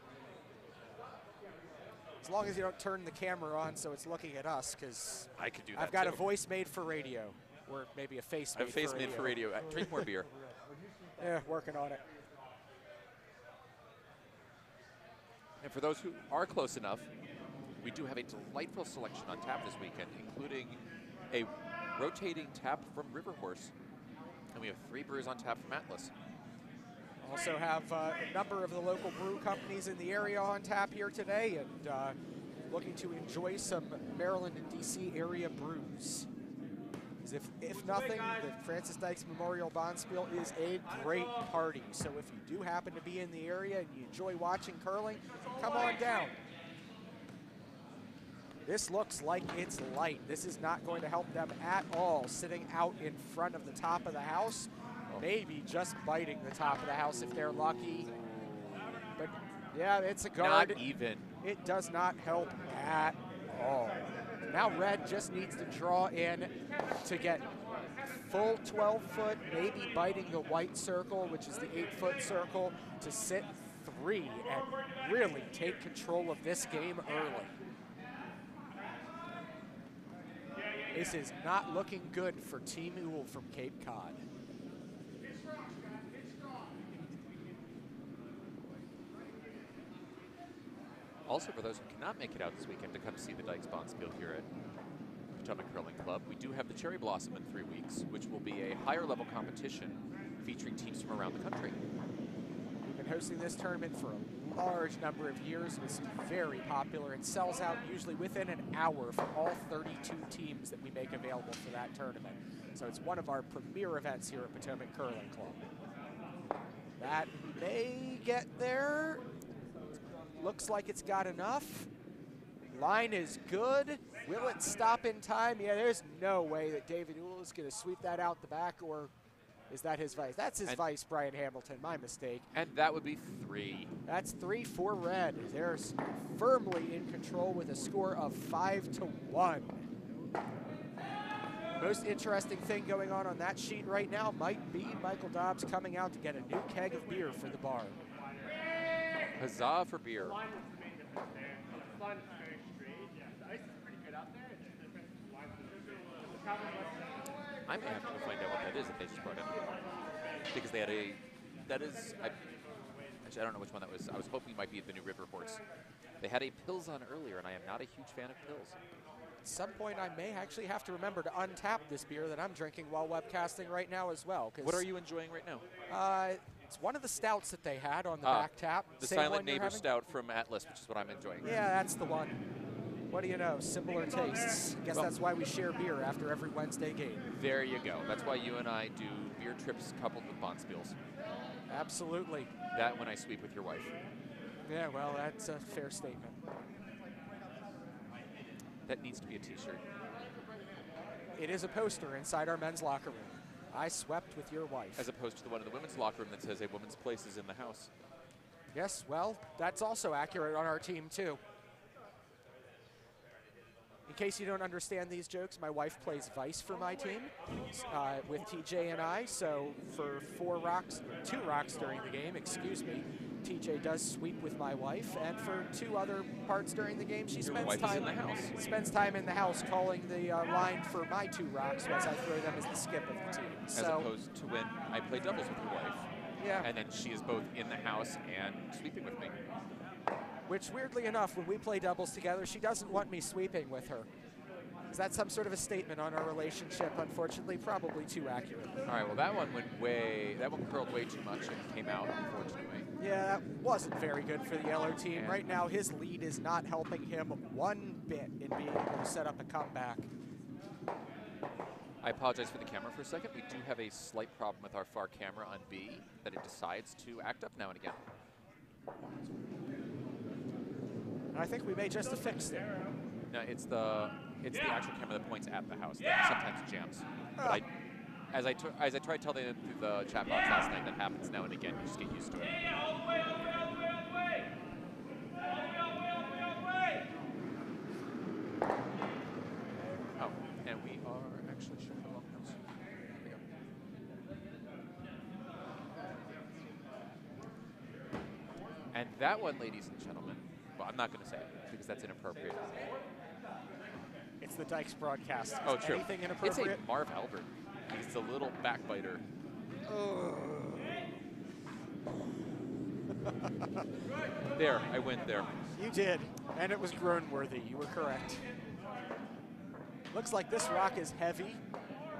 As long as you don't turn the camera on so it's looking at us, because I could do that I've got too. a voice made for radio, or maybe a face made for radio. A face made for radio. Drink more beer. Yeah, working on it. And for those who are close enough, we do have a delightful selection on tap this weekend, including a rotating tap from River Horse. And we have 3 brews on tap from Atlas. Also have a number of the local brew companies in the area on tap here today, and looking to enjoy some Maryland and DC area brews. Because if nothing, the Francis Dykes Memorial Bonspiel is a great party. So if you do happen to be in the area and you enjoy watching curling, come on down. This looks like it's light. This is not going to help them at all, sitting out in front of the top of the house, maybe just biting the top of the house if they're lucky. But yeah, it's a guard. Not even. It does not help at all. Now red just needs to draw in to get full 12-foot, maybe biting the white circle, which is the 8-foot circle, to sit 3 and really take control of this game early. This is not looking good for Team Ewell from Cape Cod. Also, for those who cannot make it out this weekend to come see the Dykes Bonspiel here at Potomac Curling Club, we do have the Cherry Blossom in 3 weeks, which will be a higher level competition featuring teams from around the country. We've been hosting this tournament for a large number of years. It's very popular. It sells out usually within an hour for all 32 teams that we make available for that tournament. So it's one of our premier events here at Potomac Curling Club. That may get there. Looks like it's got enough. Line is good. Will it stop in time? Yeah, there's no way that David Ewell is going to sweep that out the back, or is that his vice? That's his vice, Brian Hamilton. My mistake. And that would be 3. That's 3 for red. They're firmly in control with a score of 5-1. Most interesting thing going on that sheet right now might be Michael Dobbs coming out to get a new keg of beer for the bar. Huzzah for beer. I may have to find out what that is that they just brought in. Because they had actually I don't know which one that was. I was hoping it might be the new River Horse. They had a Pils on earlier, and I am not a huge fan of Pils. At some point, I may actually have to remember to untap this beer that I'm drinking while webcasting right now as well. What are you enjoying right now? It's one of the stouts that they had on the back tap. The Silent Neighbor Stout from Atlas, which is what I'm enjoying. Yeah, that's the one. What do you know? Similar tastes. I guess that's why we share beer after every Wednesday game. There you go. That's why you and I do beer trips coupled with Bonspiels. Absolutely. That when I sweep with your wife. Yeah, well, that's a fair statement. That needs to be a t-shirt. It is a poster inside our men's locker room. I swept with your wife. As opposed to the one in the women's locker room that says a woman's place is in the house. Yes, well, that's also accurate on our team, too. In case you don't understand these jokes, my wife plays Vice for my team with TJ and I. So for 2 rocks during the game, TJ does sweep with my wife, and for 2 other parts during the game, she spends time in the house calling the line for my 2 rocks as I throw them as the skip of the team. As opposed to when I play doubles with your wife. Yeah. And then she is both in the house and sweeping with me. Which, weirdly enough, when we play doubles together, she doesn't want me sweeping with her. Is that some sort of a statement on our relationship? Unfortunately, probably too accurate. All right, well, that one curled way too much and came out, unfortunately. Yeah, that wasn't very good for the yellow team. And right now, his lead is not helping him one bit in being able to set up a comeback. I apologize for the camera for a second. We do have a slight problem with our far camera on B, that it decides to act up now and again. I think we may just have fixed it. No, it's the actual camera that points at the house that sometimes jams. But as I tried telling them through the chat box last night, that happens now and again. You just get used to it. Oh, and we are actually showing the wrong house. There we go. And that one, ladies and gentlemen, well, I'm not going to say it because that's inappropriate. It's the Dykes broadcast. Oh, true. Anything inappropriate? It's a Marv Albert. He's a little backbiter. There, I went there. You did, and it was groan-worthy. You were correct. Looks like this rock is heavy.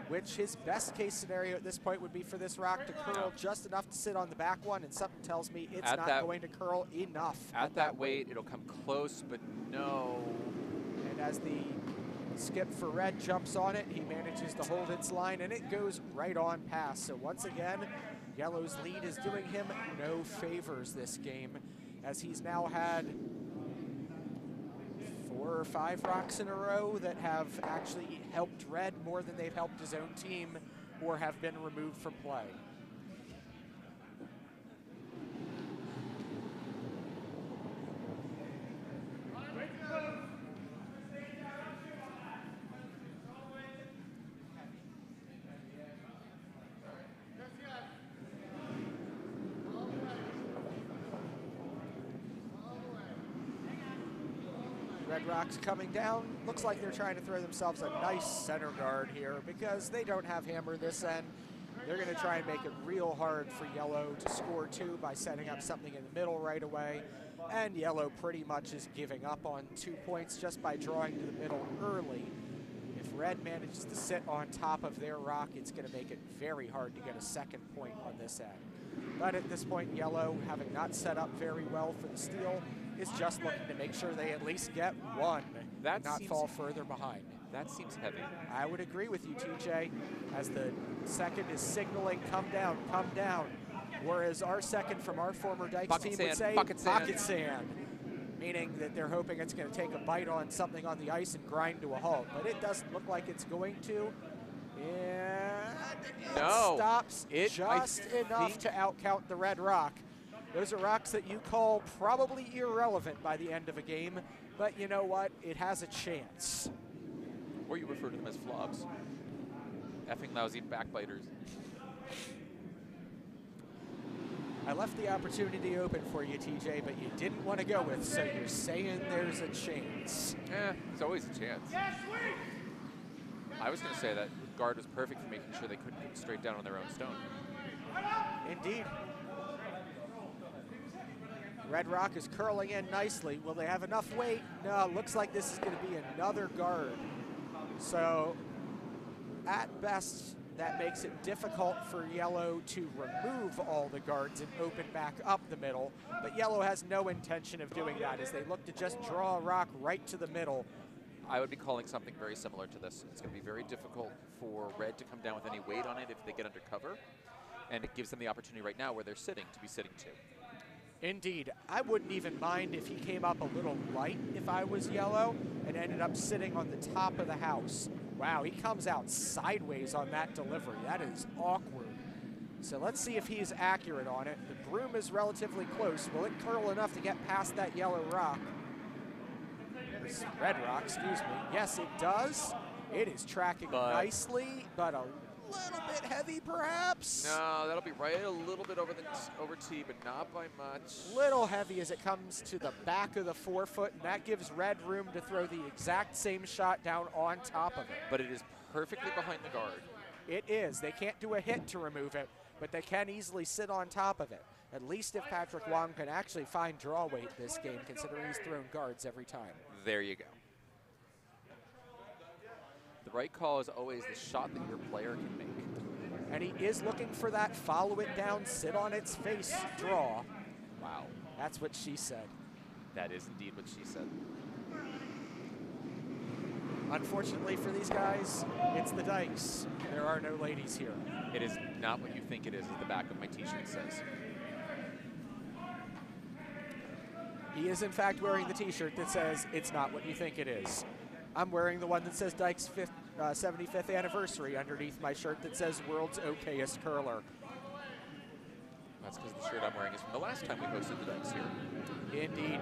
which his best case scenario at this point would be for this rock to curl just enough to sit on the back one, and something tells me it's not going to curl enough. At that weight, it'll come close, but no. And as the skip for red jumps on it, he manages to hold its line, and it goes right on past. So once again, yellow's lead is doing him no favors this game, as he's now had 4 or 5 rocks in a row that have actually helped red more than they've helped his own team or have been removed from play. Red Rocks coming down. Looks like they're trying to throw themselves a nice center guard here because they don't have hammer this end. They're going to try and make it real hard for yellow to score 2 by setting up something in the middle right away. And yellow pretty much is giving up on 2 points just by drawing to the middle early. If red manages to sit on top of their rock, it's going to make it very hard to get a second point on this end. But at this point, yellow, having not set up very well for the steal, is just looking to make sure they at least get 1 and not fall further behind. That seems heavy. I would agree with you, TJ, as the second is signaling, come down, whereas our second from our former Dykes team would say, pocket sand, meaning that they're hoping it's going to take a bite on something on the ice and grind to a halt, but it doesn't look like it's going to. And it stops just enough to outcount the red rock. Those are rocks that you call probably irrelevant by the end of a game, but you know what? It has a chance. Or you refer to them as flops. Effing lousy backbiters. I left the opportunity open for you, TJ, but you didn't want to go with, so you're saying there's a chance. There's always a chance. I was going to say that guard was perfect for making sure they couldn't get straight down on their own stone. Indeed. Red Rock is curling in nicely. Will they have enough weight? No, looks like this is going to be another guard. So, at best, that makes it difficult for yellow to remove all the guards and open back up the middle. But yellow has no intention of doing that as they look to just draw a rock right to the middle. I would be calling something very similar to this. It's going to be very difficult for red to come down with any weight on it if they get under cover. And it gives them the opportunity right now where they're sitting to be sitting too. Indeed. I wouldn't even mind if he came up a little light if I was yellow and ended up sitting on the top of the house. Wow, he comes out sideways on that delivery. That is awkward. So let's see if he's accurate on it. The broom is relatively close. Will it curl enough to get past that yellow rock? Red rock, excuse me. Yes, it does. It is tracking nicely, but a little bit heavy, perhaps. No, that'll be right a little bit over T, but not by much. Little heavy as it comes to the back of the 4-foot, and that gives red room to throw the exact same shot down on top of it. But it is perfectly behind the guard. It is. They can't do a hit to remove it, but they can easily sit on top of it. At least if Patrick Wong can actually find draw weight this game, considering he's thrown guards every time. There you go. The right call is always the shot that your player can make. And he is looking for that follow it down, sit on its face draw. Wow. That's what she said. That is indeed what she said. Unfortunately for these guys, it's the Dykes. There are no ladies here. It is not what you think it is, as the back of my t-shirt says. He is in fact wearing the t-shirt that says, it's not what you think it is. I'm wearing the one that says Dykes 75th anniversary underneath my shirt that says world's okayest curler. That's because the shirt I'm wearing is from the last time we hosted the Dykes here. Indeed.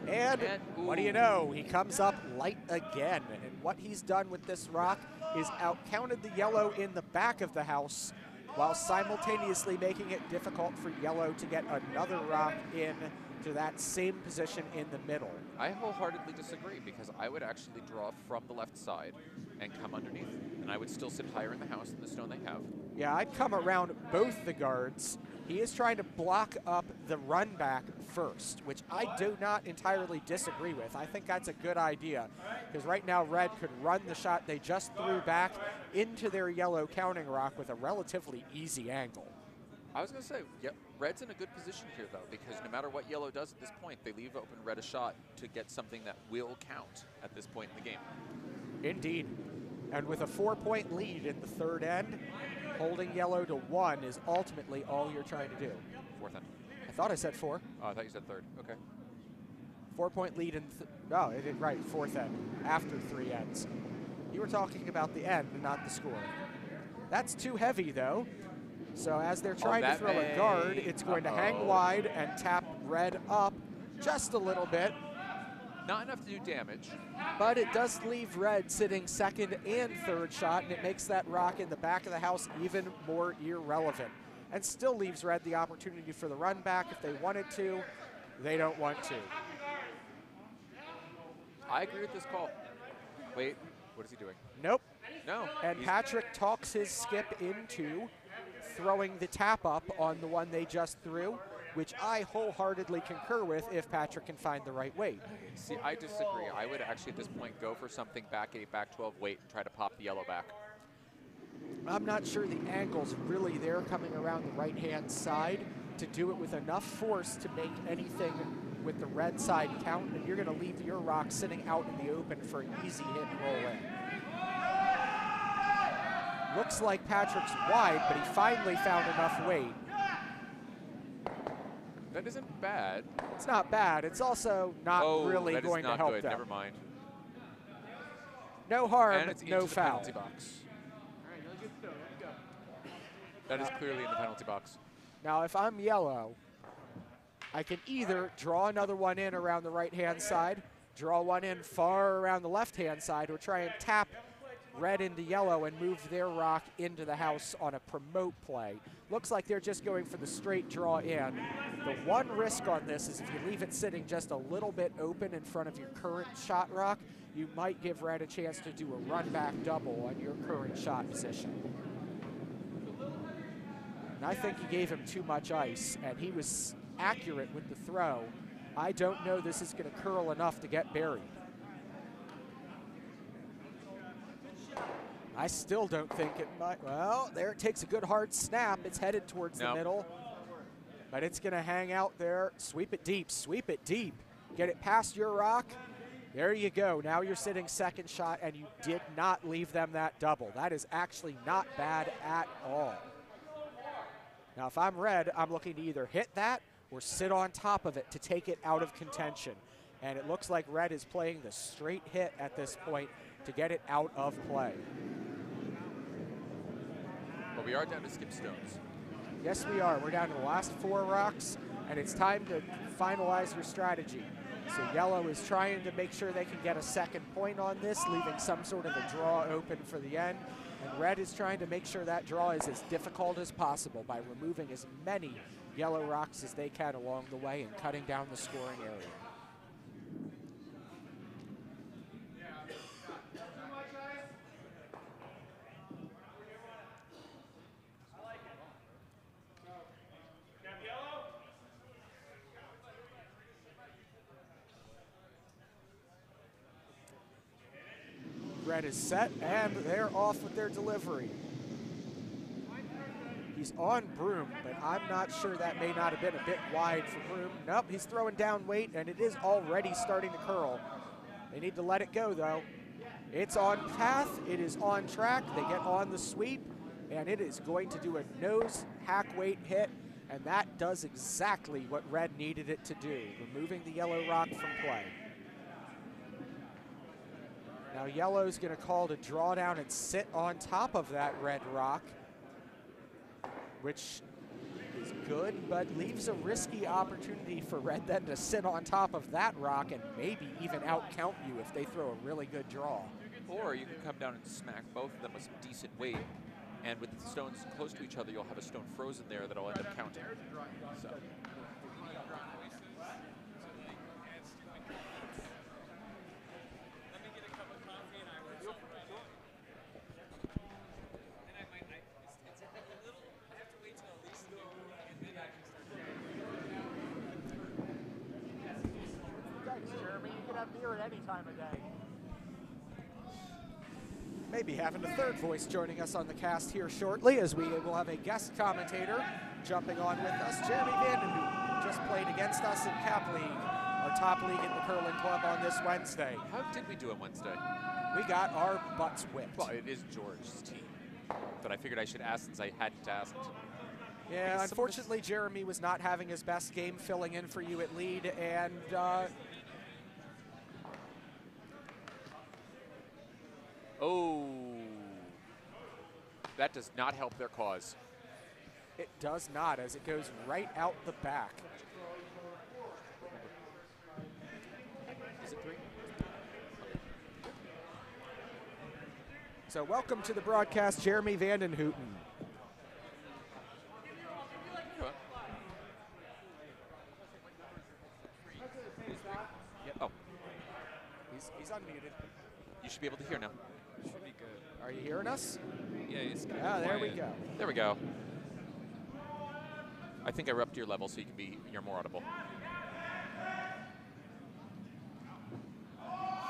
And what do you know? He comes up light again. And what he's done with this rock is outcounted the yellow in the back of the house while simultaneously making it difficult for yellow to get another rock in to that same position in the middle. I wholeheartedly disagree because I would actually draw from the left side and come underneath, and I would still sit higher in the house than the stone they have. Yeah, I'd come around both the guards He is trying to block up the run back first, which I do not entirely disagree with. I think that's a good idea, because right now Red could run the shot they just threw back into their yellow counting rock with a relatively easy angle. I was going to say, yeah, Red's in a good position here, though, because no matter what Yellow does at this point, they leave open Red a shot to get something that will count at this point in the game. Indeed. And with a 4-point lead in the third end, holding Yellow to 1 is ultimately all you're trying to do. Fourth end. I thought I said 4. Oh, I thought you said third. Okay. 4-point lead in, no, it did right, fourth end, after 3 ends. You were talking about the end, not the score. That's too heavy, though. So as they're trying to throw a guard, it's going to hang wide and tap Red up just a little bit. Not enough to do damage. But it does leave Red sitting second and third shot, and it makes that rock in the back of the house even more irrelevant. And still leaves Red the opportunity for the run back if they wanted to. They don't want to. I agree with this call. Wait, what is he doing? Nope. No. And Patrick talks his skip into throwing the tap up on the one they just threw, which I wholeheartedly concur with if Patrick can find the right weight. See, I disagree. I would actually at this point go for something back 8, back 12 weight and try to pop the Yellow back. I'm not sure the angle's really there coming around the right-hand side to do it with enough force to make anything with the Red side count, and you're going to leave your rock sitting out in the open for an easy hit and roll in. Looks like Patrick's wide, but he finally found enough weight. That isn't bad. It's not bad. It's also not really that going is not to help good. them. Never mind. No harm, And it's no into the foul. penalty box. That is clearly in the penalty box. Now, if I'm Yellow, I can either draw another one in around the right-hand side, draw one in far around the left-hand side, or try and tap Red into Yellow and move their rock into the house on a promote play. Looks like they're just going for the straight draw in. The one risk on this is if you leave it sitting just a little bit open in front of your current shot rock, you might give Red a chance to do a run back double on your current shot position. And I think he gave him too much ice, and he was accurate with the throw. I don't know this is going to curl enough to get buried. I still don't think it might. Well, there it takes a good hard snap. It's headed towards the middle, but it's going to hang out there. Sweep it deep, sweep it deep. Get it past your rock. There you go. Now you're sitting second shot, and you did not leave them that double. That is actually not bad at all. Now, if I'm Red, I'm looking to either hit that or sit on top of it to take it out of contention. And it looks like Red is playing the straight hit at this point to get it out of play. But we are down to skip stones. Yes, we are. We're down to the last 4 rocks, and it's time to finalize your strategy. So Yellow is trying to make sure they can get a second point on this, leaving some sort of a draw open for the end. And Red is trying to make sure that draw is as difficult as possible by removing as many Yellow rocks as they can along the way and cutting down the scoring area. Red is set, and they're off with their delivery. He's on Broom, but I'm not sure that may not have been a bit wide for Broom. Nope, he's throwing down weight, and it is already starting to curl. They need to let it go, though. It's on path, it is on track, they get on the sweep, and it is going to do a nose hack weight hit, and that does exactly what Red needed it to do, removing the Yellow rock from play. Now Yellow's going to call to draw down and sit on top of that Red rock, which is good, but leaves a risky opportunity for Red then to sit on top of that rock and maybe even out-count you if they throw a really good draw. Or you can come down and smack both of them with some decent weight, and with the stones close to each other, you'll have a stone frozen there that'll end up counting. So. have beer at any time of day. Maybe having a third voice joining us on the cast here shortly, as we will have a guest commentator jumping on with us. Jeremy Vandenhout just played against us in Cap League, our top league in the curling club, on this Wednesday. How did we do on Wednesday? We got our butts whipped. Well, it is George's team, but I figured I should ask since I hadn't asked. Yeah, unfortunately, Jeremy was not having his best game filling in for you at lead, and oh, that does not help their cause. it does not, as it goes right out the back. Is it 3? So welcome to the broadcast, Jeremy Vandenhouten. Oh, He's unmuted. you should be able to hear now. Should be good. Are you hearing us? Yeah, it's kind Yeah, of there we quiet. go. There we go. I think I upped your level so you're more audible.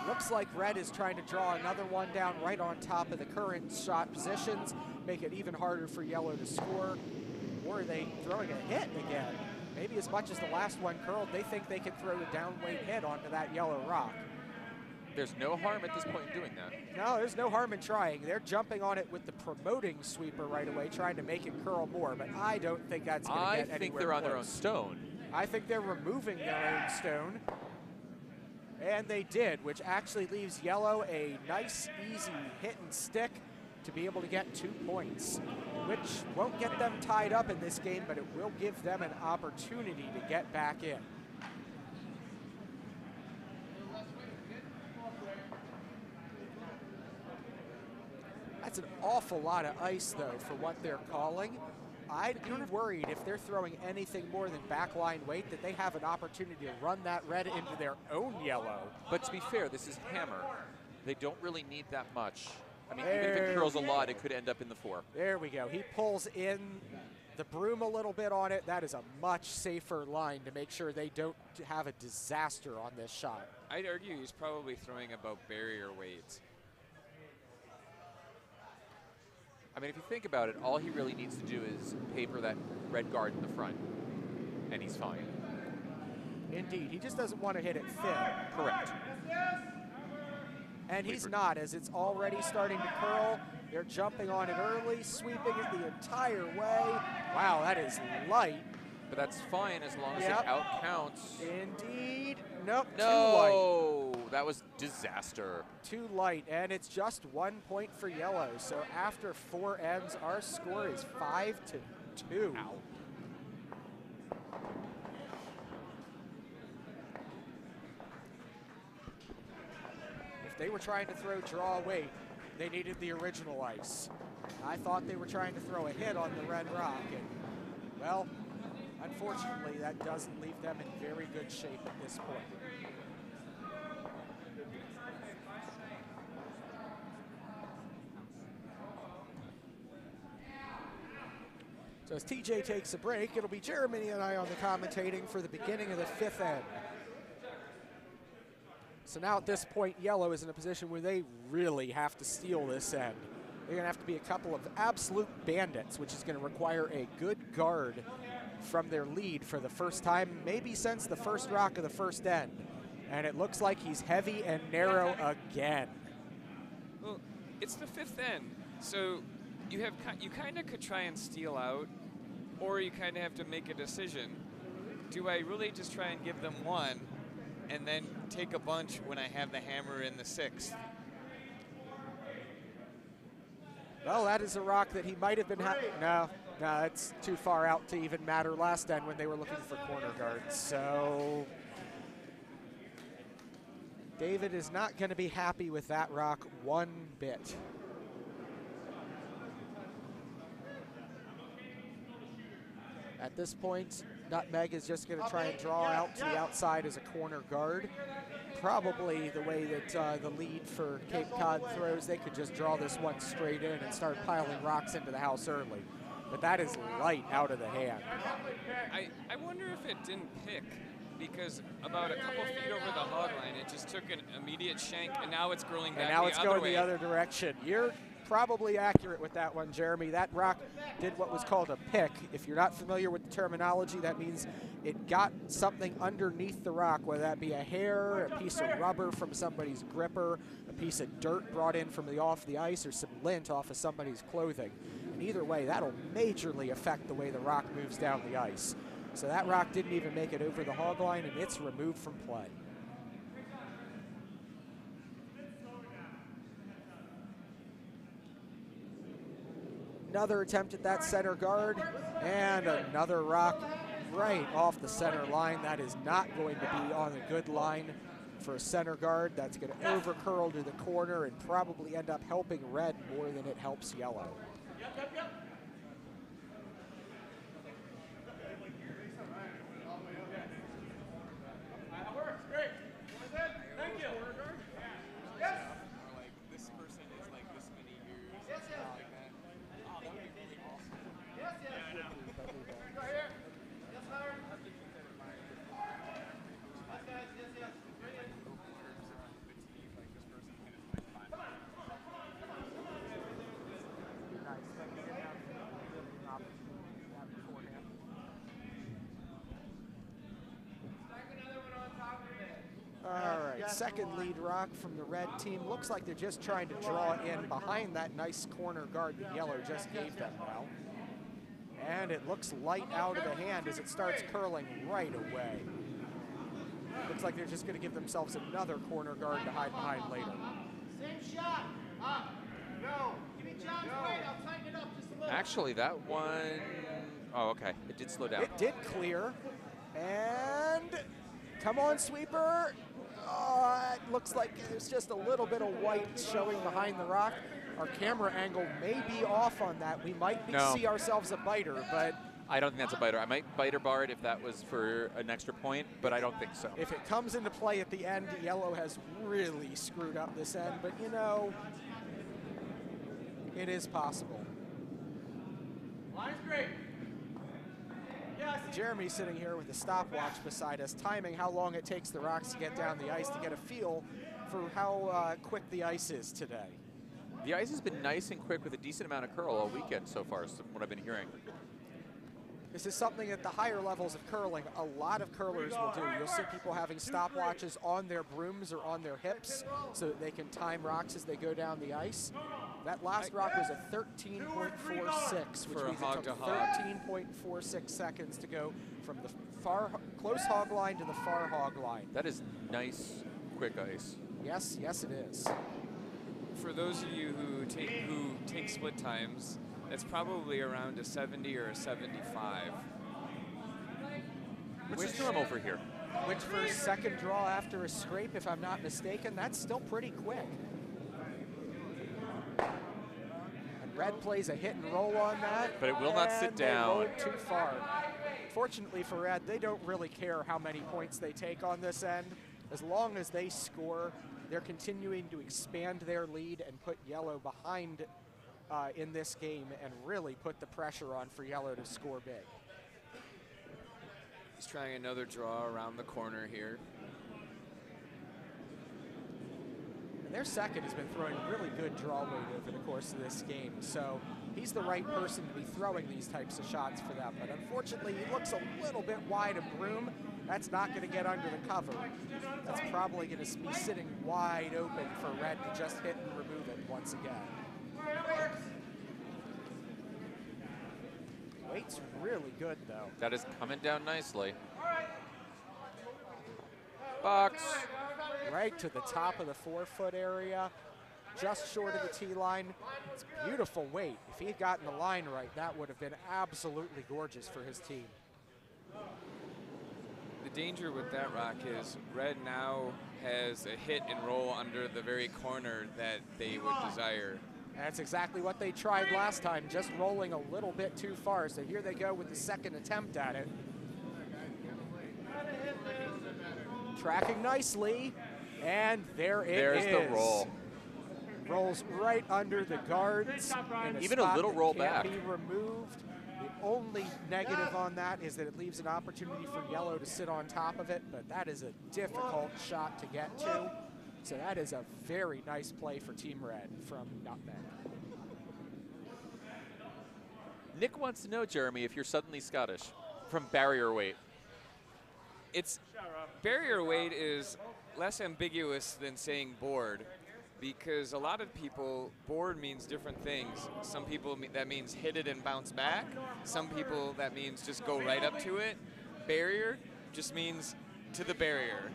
Looks like Red is trying to draw another one down right on top of the current shot positions, make it even harder for Yellow to score. Or are they throwing a hit again? Maybe as much as the last one curled, they think they can throw a downweight hit onto that yellow rock. There's no harm at this point in doing that. No, there's no harm in trying. They're jumping on it with the promoting sweeper right away, trying to make it curl more, but I don't think that's going to get anywhere I think they're on their own close. stone. I think they're removing their own stone. And they did, which actually leaves Yellow a nice, easy hit and stick to be able to get 2 points, which won't get them tied up in this game, but it will give them an opportunity to get back in. That's an awful lot of ice, though, for what they're calling. I'd be worried if they're throwing anything more than backline weight that they have an opportunity to run that red into their own yellow. But to be fair, this is Hammer. They don't really need that much. I mean, even if it curls a lot, it could end up in the 4. There we go. He pulls in the broom a little bit on it. That is a much safer line to make sure they don't have a disaster on this shot. I'd argue he's probably throwing about barrier weights. I mean, if you think about it, all he really needs to do is paper that red guard in the front, and he's fine. Indeed. He just doesn't want to hit it thin. Correct. And he's not, as it's already starting to curl. They're jumping on it early, sweeping it the entire way. Wow, that is light. But that's fine as long as Yep. it outcounts. Indeed. Nope, No, that was disaster. too light. And it's just 1 point for Yellow. So after 4 ends, our score is 5-2. If they were trying to throw draw weight, they needed the original ice. I thought they were trying to throw a hit on the red rock, and, well, unfortunately, that doesn't leave them in very good shape at this point. So as TJ takes a break, it'll be Jeremy and I on the commentating for the beginning of the 5th end. So now at this point, Yellow is in a position where they really have to steal this end. They're going to have to be a couple of absolute bandits, which is going to require a good guard from their lead for the first time, maybe since the first rock of the first end. And it looks like he's heavy and narrow again. Well, it's the 5th end, so you kind of could try and steal out, or you kind of have to make a decision. Do I really just try and give them 1 and then take a bunch when I have the hammer in the 6th? Well, that is a rock that he might have been no, it's too far out to even matter last end when they were looking for corner guards. So David is not going to be happy with that rock one bit. At this point, Nutmeg is just going to try and draw out to the outside as a corner guard. Probably the way that the lead for Cape Cod throws, they could just draw this one straight in and start piling rocks into the house early. But that is light out of the hand. I wonder if it didn't pick, because about a couple feet over the hog line, it just took an immediate shank, and now it's curling back And now the it's other going way. the other direction. You're probably accurate with that one, Jeremy. That rock did what was called a pick. If you're not familiar with the terminology, that means it got something underneath the rock, whether that be a hair, a piece of rubber from somebody's gripper, a piece of dirt brought in from off the ice, or some lint off of somebody's clothing. And either way, that'll majorly affect the way the rock moves down the ice. So that rock didn't even make it over the hog line, and it's removed from play. Another attempt at that center guard, and another rock right off the center line. That is not going to be on a good line for a center guard. That's going to over curl to the corner and probably end up helping red more than it helps yellow. Second lead rock from the red team. Looks like they're just trying to draw in behind that nice corner guard that yellow just gave them now. And it looks light out of the hand as it starts curling right away. Looks like they're just going to give themselves another corner guard to hide behind later. Same shot. Up. No. Give me John's weight. I'll tighten it up just a little. Actually, that one, oh, okay. It did slow down. It did clear. And come on, sweeper. It looks like there's just a little bit of white showing behind the rock. Our camera angle may be off on that. We might see ourselves a biter, but I don't think that's a biter. I might biter bar it if that was for an extra point, but I don't think so. If it comes into play at the end, yellow has really screwed up this end, but you know, it is possible. Line's great. Jeremy's sitting here with a stopwatch beside us, timing how long it takes the rocks to get down the ice to get a feel for how quick the ice is today. The ice has been nice and quick with a decent amount of curl all weekend so far, is what I've been hearing. This is something at the higher levels of curling a lot of curlers will do. You'll see people having stopwatches on their brooms or on their hips so that they can time rocks as they go down the ice. That last rock was a 13.46, which means it took 13.46 seconds to go from the close hog line to the far hog line. That is nice, quick ice. Yes, yes it is. For those of you who take split times, it's probably around a 70 or a 75. Which is normal for here. Which for a second draw after a scrape, if I'm not mistaken, that's still pretty quick. And red plays a hit and roll on that. But it will not sit down. Too far. Fortunately for red, they don't really care how many points they take on this end. As long as they score, they're continuing to expand their lead and put yellow behind in this game and really put the pressure on for yellow to score big. He's trying another draw around the corner here. And their second has been throwing really good draw weight over the course of this game, so he's the right person to be throwing these types of shots for them. But unfortunately, he looks a little bit wide of broom. That's not going to get under the cover. That's probably going to be sitting wide open for red to just hit and remove it once again. Weight's really good, though. That is coming down nicely. Box. Right to the top of the 4-foot area, just short of the tee line. It's beautiful weight. If he had gotten the line right, that would have been absolutely gorgeous for his team. The danger with that rock is red now has a hit and roll under the very corner that they would desire. That's exactly what they tried last time, just rolling a little bit too far. So here they go with the second attempt at it. Tracking nicely, and there it is. There's the roll. Rolls right under the guards. Even a little roll back. Can't be removed. only negative on that is that it leaves an opportunity for yellow to sit on top of it, but that is a difficult shot to get to. So that is a very nice play for Team Red from Nutmeg. Nick wants to know, Jeremy, if you're suddenly Scottish from barrier weight. It's barrier weight is less ambiguous than saying board, because a lot of people, board means different things. Some people that means hit it and bounce back. Some people that means just go right up to it. Barrier just means to the barrier.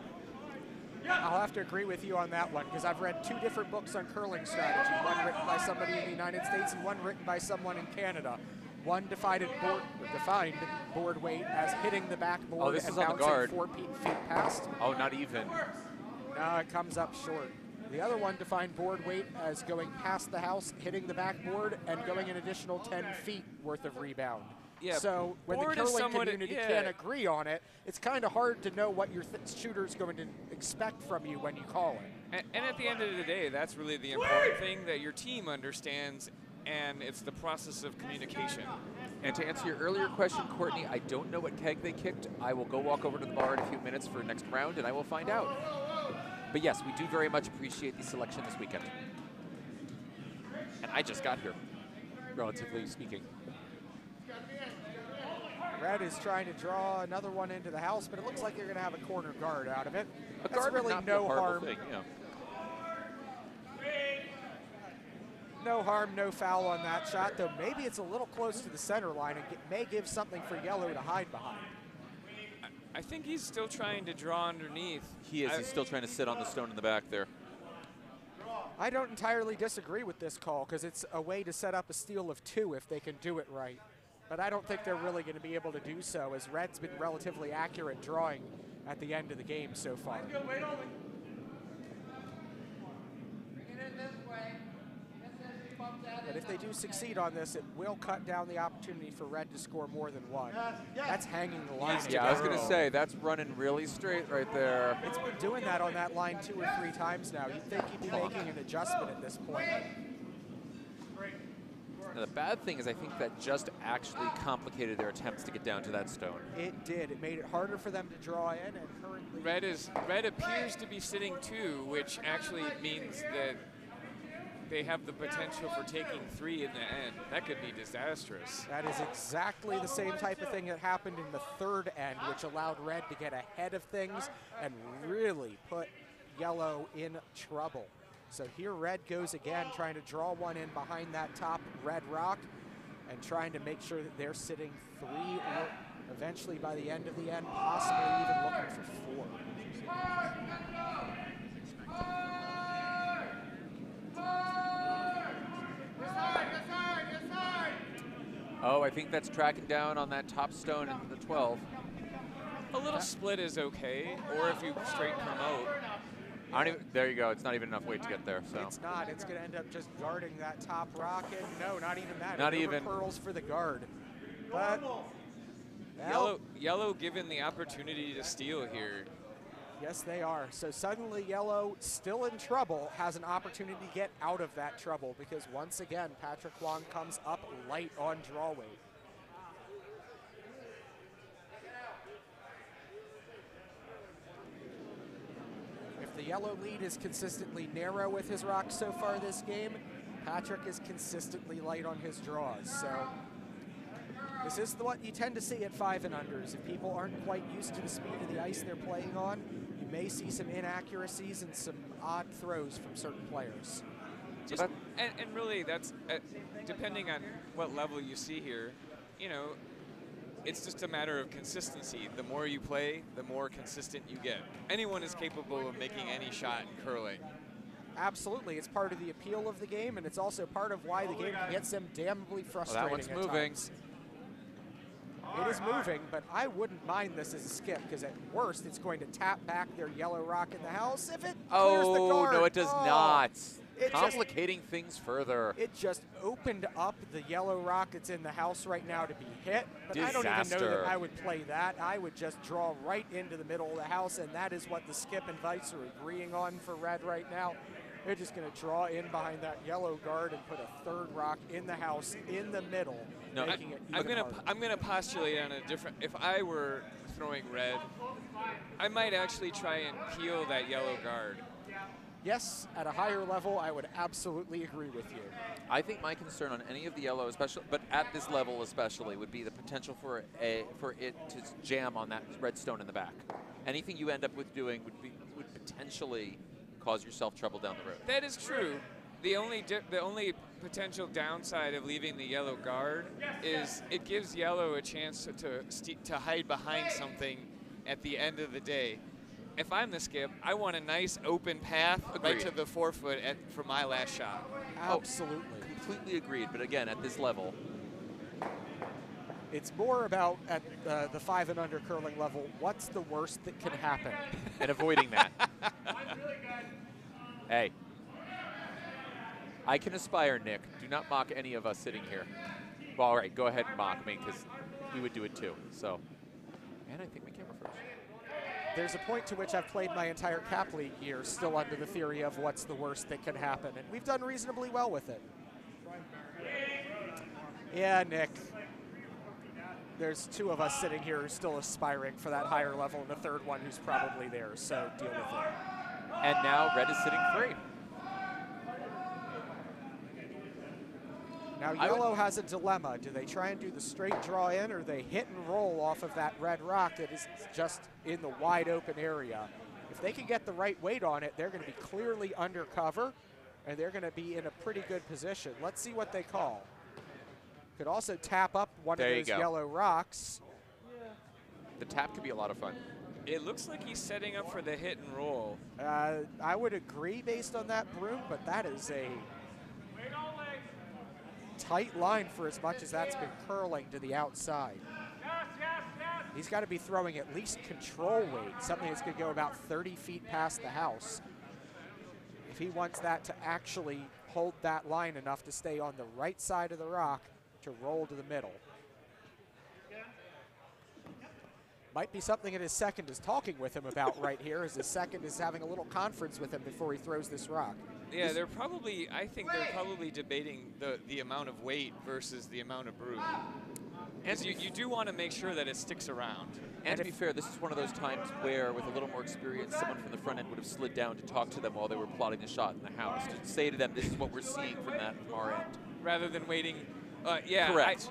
I'll have to agree with you on that one, because I've read 2 different books on curling strategy, one written by somebody in the United States and one written by someone in Canada. One defined board weight as hitting the backboard and bouncing 4 feet past. Oh, not even. No, it comes up short. The other one defined board weight as going past the house, hitting the backboard, and going an additional 10 feet worth of rebound. Yeah, so when the curling community can't agree on it, it's kind of hard to know what your shooter's going to expect from you when you call it. And at the end of the day, that's really the important thing, that your team understands, and it's the process of communication. And to answer your earlier question, Courtney, I don't know what keg they kicked. I will go walk over to the bar in a few minutes for next round, and I will find out. But yes, we do very much appreciate the selection this weekend. And I just got here, relatively speaking. Red is trying to draw another one into the house, but it looks like you're going to have a corner guard out of it. A That's guard really would not no be a horrible harm. thing, yeah. No harm, no foul on that shot, though maybe it's a little close to the center line and may give something for yellow to hide behind. I think he's still trying to draw underneath. He is. He's still trying to sit on the stone in the back there. I don't entirely disagree with this call, because it's a way to set up a steal of 2 if they can do it right. But I don't think they're really going to be able to do so, as Red's been relatively accurate drawing at the end of the game so far. But if they do succeed on this, it will cut down the opportunity for Red to score more than 1. That's hanging the line. Yeah, I was going to say, that's running really straight right there. It's been doing that on that line 2 or 3 times now. You'd think he'd be making an adjustment at this point. Now, the bad thing is I think that just actually complicated their attempts to get down to that stone. It did. It made it harder for them to draw in, and currently Red appears to be sitting 2, which actually means that they have the potential for taking 3 in the end. That could be disastrous. that is exactly the same type of thing that happened in the 3rd end, which allowed Red to get ahead of things and really put yellow in trouble. So here Red goes again, trying to draw one in behind that top red rock and trying to make sure that they're sitting 3 or eventually by the end of the end, possibly even looking for 4. Oh, I think that's tracking down on that top stone in the 12. A little split is okay, or if you straight promote. There you go. It's not even enough weight to get there. So It's not. It's going to end up just guarding that top rock. And no, not even that. Not it even. Pearls for the guard. But Yellow given the opportunity to steal here. yes, they are. So suddenly yellow, still in trouble, has an opportunity to get out of that trouble, because once again, Patrick Wong comes up light on draw weight. If the yellow lead is consistently narrow with his rocks so far this game, Patrick is consistently light on his draws. So this is what you tend to see at 5 and unders. If people aren't quite used to the speed of the ice they're playing on, you may see some inaccuracies and some odd throws from certain players. And really, that's depending on what level you see here. You know, it's just a matter of consistency. The more you play, the more consistent you get. Anyone is capable of making any shot in curling. Absolutely, it's part of the appeal of the game, and it's also part of why the game gets them damnably frustrating. That one's at moving. times. It is moving, but I wouldn't mind this as a skip, because at worst, it's going to tap back their yellow rock in the house if it clears the guard. No, it does not. It Complicating things further. It just opened up the yellow rock that's in the house right now to be hit. But I don't even know Disaster. that I would play that. I would just draw right into the middle of the house, and that is what the skip and Dykes are agreeing on for Red right now. They're just going to draw in behind that yellow guard and put a third rock in the house in the middle, No, making it even harder. I'm gonna postulate on a different. If I were throwing red, I might actually try and peel that yellow guard. Yes, at a higher level, I would absolutely agree with you. I think my concern on any of the yellow, especially, but at this level especially, would be the potential for it to jam on that red stone in the back. Anything you end up with doing would potentially cause yourself trouble down the road. That is true. The only potential downside of leaving the yellow guard is it gives yellow a chance to hide behind something at the end of the day. If I'm the skip, I want a nice open path right to the 4-foot for my last shot. Absolutely. Completely agreed, but again, at this level. It's more about at the 5 and under curling level, what's the worst that can happen? And avoiding that. Hey. I can aspire, Nick. Do not mock any of us sitting here. Well, all right, go ahead and mock me, because we would do it too. So, and I think we can reverse. There's a point to which I've played my entire Cap League year still under the theory of what's the worst that can happen, and we've done reasonably well with it. Yeah, Nick. There's 2 of us sitting here who are still aspiring for that higher level, and the third one who's probably there, so deal with it. And now red is sitting free. Now yellow has a dilemma. Do they try and do the straight draw in, or they hit and roll off of that red rock that is just in the wide open area? If they can get the right weight on it, they're going to be clearly undercover, and they're going to be in a pretty good position. Let's see what they call. Could also tap up one of those yellow rocks. The tap could be a lot of fun. It looks like he's setting up for the hit and roll. I would agree based on that broom, but that is a tight line for as much as that's been curling to the outside. He's got to be throwing at least control weight, something that's going to go about 30 feet past the house. If he wants that to actually hold that line enough to stay on the right side of the rock to roll to the middle. Might be something that his second is talking with him about right here, as his second is having a little conference with him before he throws this rock. Yeah, I think they're probably debating the amount of weight versus the amount of broom. And you do want to make sure that it sticks around. And to be fair, this is one of those times where, with a little more experience, someone from the front end would have slid down to talk to them while they were plotting the shot in the house, to say to them, this is what we're seeing from that far end. Rather than waiting. Yeah, correct.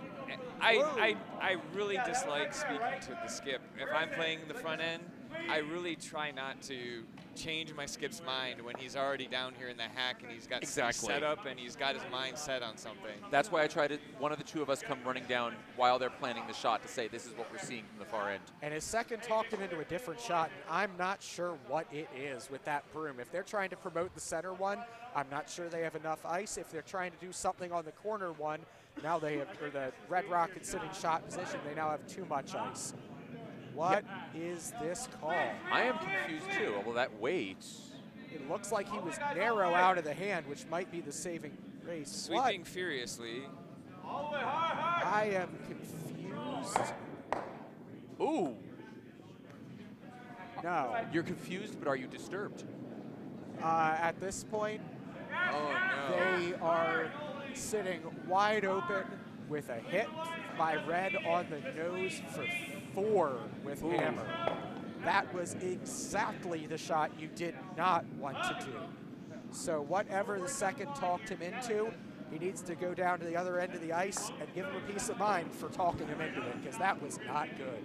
I really dislike speaking to the skip. If I'm playing the front end, I really try not to change my skip's mind when he's already down here in the hack and he's got set up and he's got his mind set on something. That's why I try to, one of the 2 of us come running down while they're planning the shot to say, this is what we're seeing from the far end. And his second talked him into a different shot, and I'm not sure what it is with that broom. If they're trying to promote the center one, I'm not sure they have enough ice. If they're trying to do something on the corner one, now they have, or the red rock is sitting shot position, they now have too much ice. What is this call? I am confused too, although that weight. It looks like he was narrow out of the hand, which might be the saving grace. Sweeping furiously. I am confused. Ooh. No. You're confused, but are you disturbed? At this point, they are sitting wide open with a hit by red on the nose for 4 with hammer. That was exactly the shot you did not want to do. So whatever the second talked him into, he needs to go down to the other end of the ice and give him a peace of mind for talking him into it, because that was not good.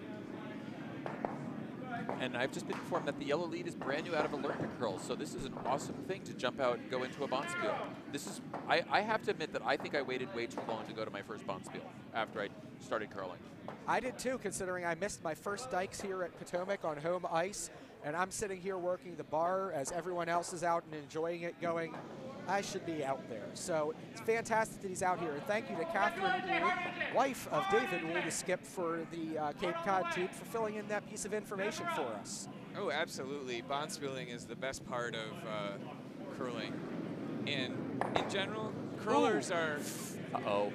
And I've just been informed that the yellow lead is brand new out of a learner curl, so this is an awesome thing to jump out and go into a Bonspiel. This is, I have to admit that I think I waited way too long to go to my first Bonspiel after I started curling. I did too, considering I missed my first Dykes here at Potomac on home ice, and I'm sitting here working the bar as everyone else is out and enjoying it, going, I should be out there. So it's fantastic that he's out here. And thank you to Catherine Wool, wife of David Wool, the skip for the Cape Cod Tube, for filling in that piece of information for us. Oh, absolutely. Bondspieling is the best part of curling. And in general, curlers are... Uh-oh.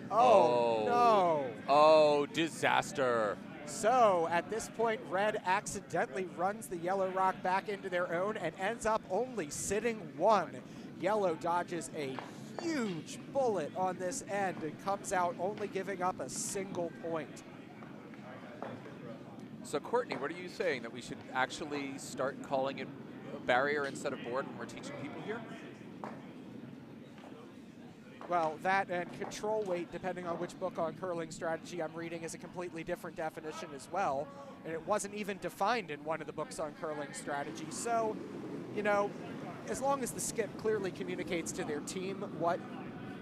Oh, no. Oh, disaster. So at this point, red accidentally runs the yellow rock back into their own and ends up only sitting one. Yellow dodges a huge bullet on this end and comes out only giving up a single point. So Courtney, what are you saying? That we should actually start calling it a barrier instead of board when we're teaching people here? Well, that and control weight, depending on which book on curling strategy I'm reading, is a completely different definition as well. And it wasn't even defined in one of the books on curling strategy. So, you know, as long as the skip clearly communicates to their team what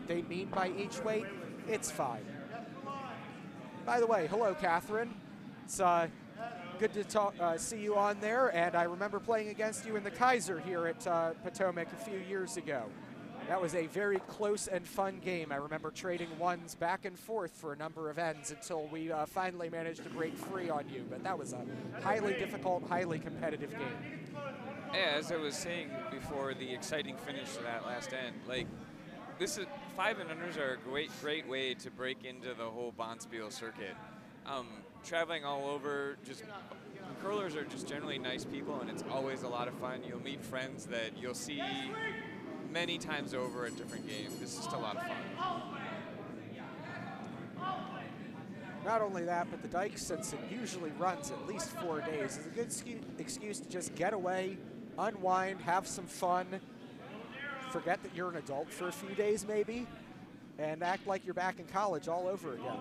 they mean by each weight, it's fine. By the way, hello, Catherine. It's good to see you on there, and I remember playing against you in the Kaiser here at Potomac a few years ago. That was a very close and fun game. I remember trading ones back and forth for a number of ends until we finally managed to break free on you, but that was a highly difficult, highly competitive game. Yeah, as I was saying before, the exciting finish to that last end, like, this is 5 and unders are a great way to break into the whole Bonspiel circuit. Traveling all over, curlers are just generally nice people, and it's always a lot of fun. You'll meet friends that you'll see many times over at different games. It's just a lot of fun. Not only that, but the Dykes, since it usually runs at least 4 days, is a good excuse to just get away, unwind, have some fun, forget that you're an adult for a few days maybe, and act like you're back in college all over again.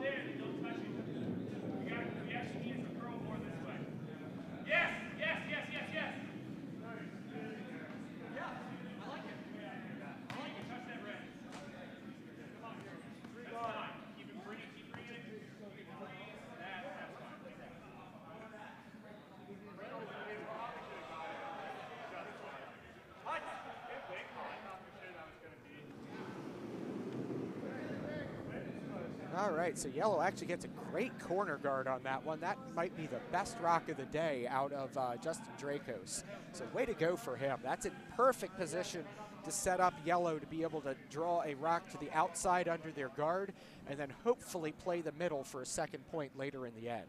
All right, so yellow actually gets a great corner guard on that one. That might be the best rock of the day out of Justin Dracos. So way to go for him. That's in perfect position to set up yellow to be able to draw a rock to the outside under their guard and then hopefully play the middle for a second point later in the end.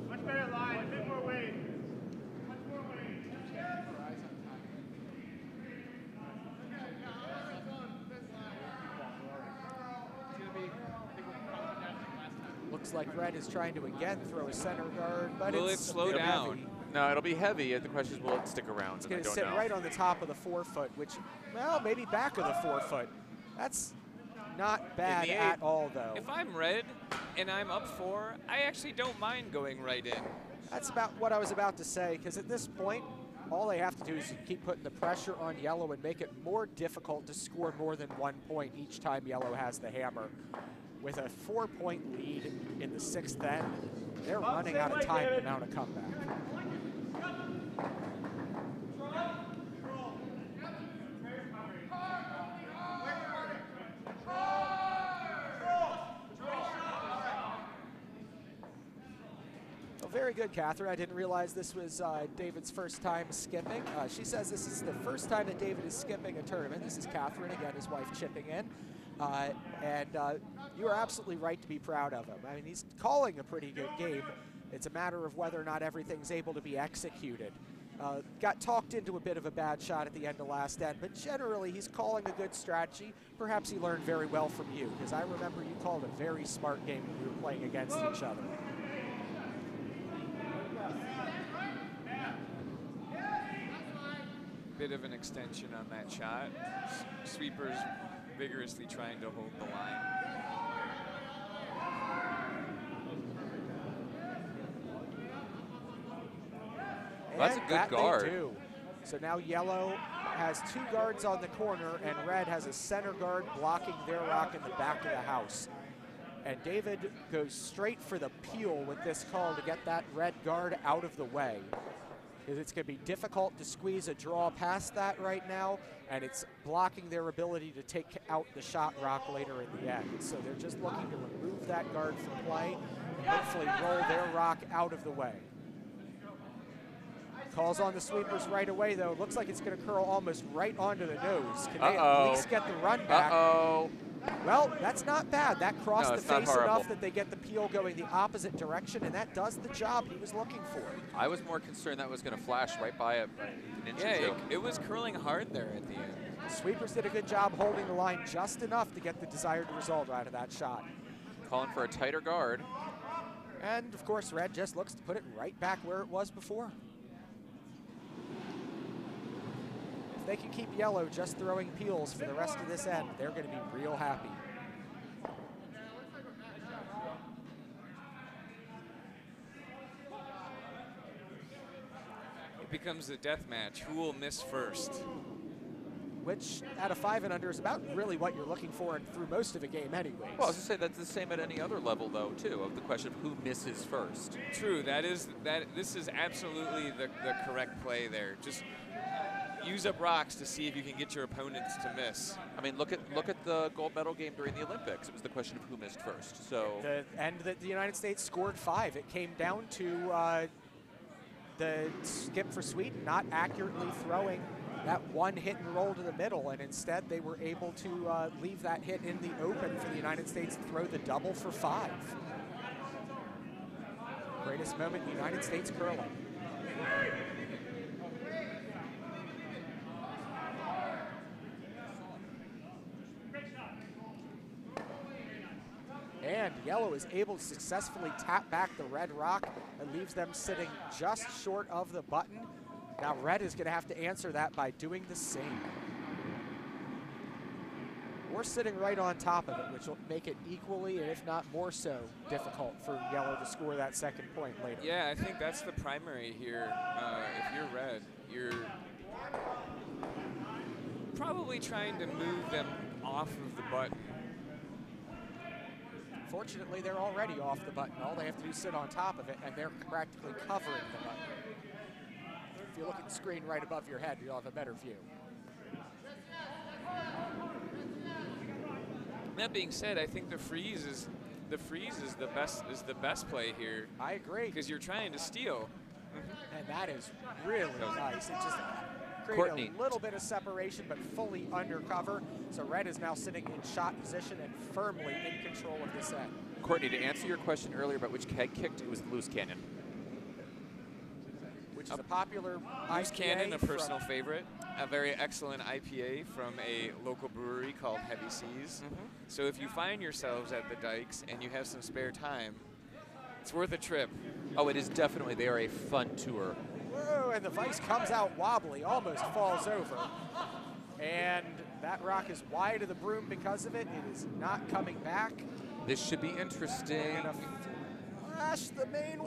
Much better line, a bit more weight. Much more weight. Looks like red is trying to again throw a center guard, but Will it's it slow down? heavy. No, it'll be heavy. The question is, will it stick around? It's going to sit right on the top of the forefoot, which, well, maybe back of the forefoot. That's not bad at all, though. If I'm red and I'm up 4, I actually don't mind going right in. That's about what I was about to say, because at this point, all they have to do is keep putting the pressure on yellow and make it more difficult to score more than 1 point each time yellow has the hammer. With a 4-point lead in the 6th end, they're running out of time to mount a comeback. Well, very good, Catherine. I didn't realize this was David's first time skipping. She says this is the first time that David is skipping a tournament. This is Catherine, again, his wife, chipping in. You are absolutely right to be proud of him. I mean, he's calling a pretty good game. It's a matter of whether or not everything's able to be executed. Got talked into a bit of a bad shot at the end of last end, but generally he's calling a good strategy. Perhaps he learned very well from you, because I remember you called a very smart game when we were playing against each other. Bit of an extension on that shot. Sweepers vigorously trying to hold the line. That's a good guard. They do. So now yellow has 2 guards on the corner, and red has a center guard blocking their rock in the back of the house. And David goes straight for the peel with this call to get that red guard out of the way. Because it's going to be difficult to squeeze a draw past that right now, and it's blocking their ability to take out the shot rock later in the end. So they're just looking to remove that guard from play and hopefully roll their rock out of the way. Calls on the sweepers right away, though. Looks like it's going to curl almost right onto the nose. Can they at least get the run back? Well, that's not bad. That crossed No, the it's not face horrible. enough that they get the peel going the opposite direction, and that does the job he was looking for. I was more concerned that was going to flash right by an inch or Yeah, two. it was curling hard there at the end. The sweepers did a good job holding the line just enough to get the desired result out of that shot. Calling for a tighter guard. And, of course, red just looks to put it right back where it was before. If they can keep yellow just throwing peels for the rest of this end, they're going to be real happy. It becomes a death match. Who will miss first? Which, at a 5 and under, is about really what you're looking for and through most of a game anyways. Well, I was going to say that's the same at any other level, though, too, of the question of who misses first. True. This is absolutely the correct play there. Just use up rocks to see if you can get your opponents to miss. I mean, look at the gold medal game during the Olympics. It was the question of who missed first. So The end that the United States scored 5, it came down to the skip for Sweden not accurately throwing that one hit and roll to the middle, and instead they were able to leave that hit in the open for the United States to throw the double for 5. Greatest moment in United States curling. And yellow is able to successfully tap back the red rock and leaves them sitting just short of the button. Now red is going to have to answer that by doing the same. We're sitting right on top of it, which will make it equally, and if not more so, difficult for yellow to score that second point later. Yeah, I think that's the primary here. If you're red, you're probably trying to move them off of the button. Fortunately, they're already off the button. All they have to do is sit on top of it, and they're practically covering the button. If you look at the screen right above your head, you'll have a better view. That being said, I think the freeze is the best play here. I agree. Because you're trying to steal. And that is really nice. It just created a little bit of separation, but fully undercover. So red is now sitting in shot position and firmly in control of this end. Courtney, to answer your question earlier about which keg kicked, it was the loose cannon. Which is a popular Loose IPA Cannon, a from- personal favorite. A very excellent IPA from a local brewery called Heavy Seas. So if you find yourselves at the Dykes and you have some spare time, it's worth a trip. Oh, it is definitely. They are a fun tour. Whoa, and the vice comes out wobbly, almost falls over. And that rock is wide of the broom because of it. It is not coming back. This should be interesting. Gonna flash the main Ooh.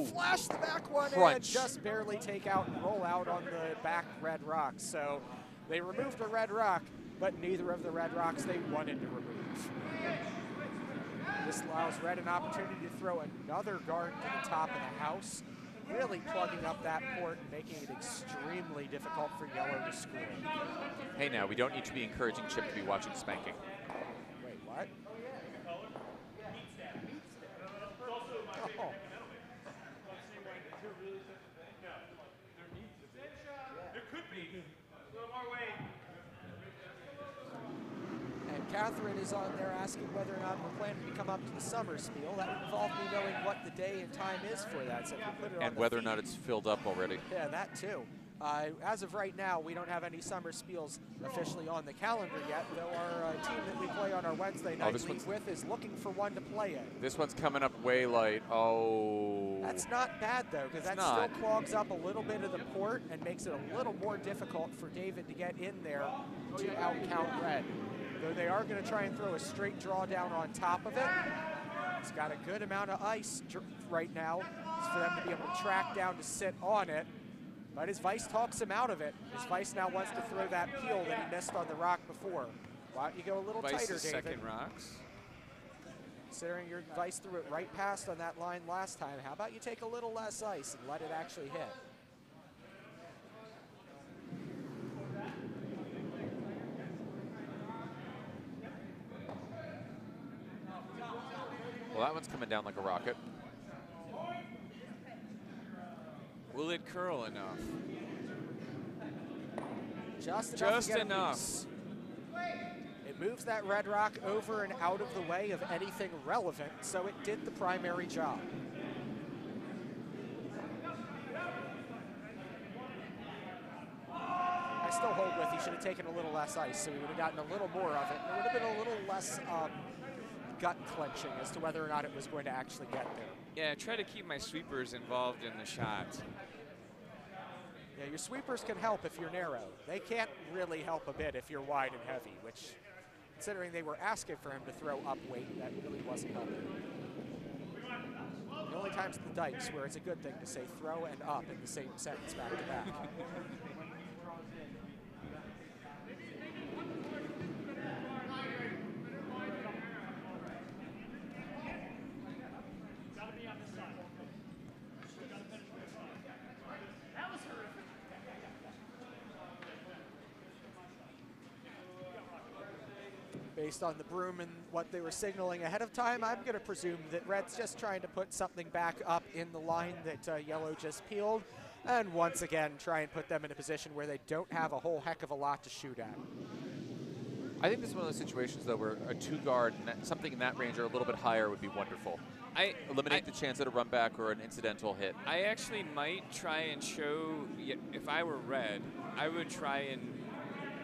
one, flash the back one, and Crunch. just barely take out and roll out on the back red rock. So they removed a red rock, but neither of the red rocks they wanted to remove. This allows red an opportunity to throw another guard to the top of the house, really plugging up that port and making it extremely difficult for yellow to score. Hey, now, we don't need to be encouraging Chip to be watching spanking. Wait, what? Oh. And Catherine is on there asking whether or not we're planning to come up to the summer spiel. That would involve me knowing what the day and time is for that. So if we put it on And the whether or feed- not it's filled up already. Yeah, that too. As of right now, we don't have any summer spiels officially on the calendar yet, though our team that we play on our Wednesday night this league one's- with is looking for one to play in. This one's coming up way light. Oh. That's not bad, though, because that not. still clogs up a little bit of the port and makes it a little more difficult for David to get in there to outcount red. Though they are going to try and throw a straight draw down on top of it. It's got a good amount of ice right now for them to be able to track down to sit on it. But his vice talks him out of it. His vice now wants to throw that peel that he missed on the rock before. Why don't you go a little tighter, Vice's David? second rocks. Considering your vice threw it right past on that line last time, how about you take a little less ice and let it actually hit? Well, that one's coming down like a rocket. Will it curl enough? Just enough. Just to get a enough. piece. It moves that red rock over and out of the way of anything relevant, so it did the primary job. I still hold with he should have taken a little less ice, so he would have gotten a little more of it. It would have been a little less gut clenching as to whether or not it was going to actually get there. Yeah, try to keep my sweepers involved in the shot. Yeah, your sweepers can help if you're narrow. They can't really help a bit if you're wide and heavy, which, considering they were asking for him to throw up weight, that really wasn't helping. The only times at the Dykes where it's a good thing to say throw and up in the same sentence back to back. Based on the broom and what they were signaling ahead of time, I'm going to presume that Red's just trying to put something back up in the line that Yellow just peeled, and once again try and put them in a position where they don't have a whole heck of a lot to shoot at. I think this is one of those situations, though, where a two-guard, something in that range or a little bit higher would be wonderful. Eliminate the chance at a run back or an incidental hit. I actually might try and show, if I were Red, I would try and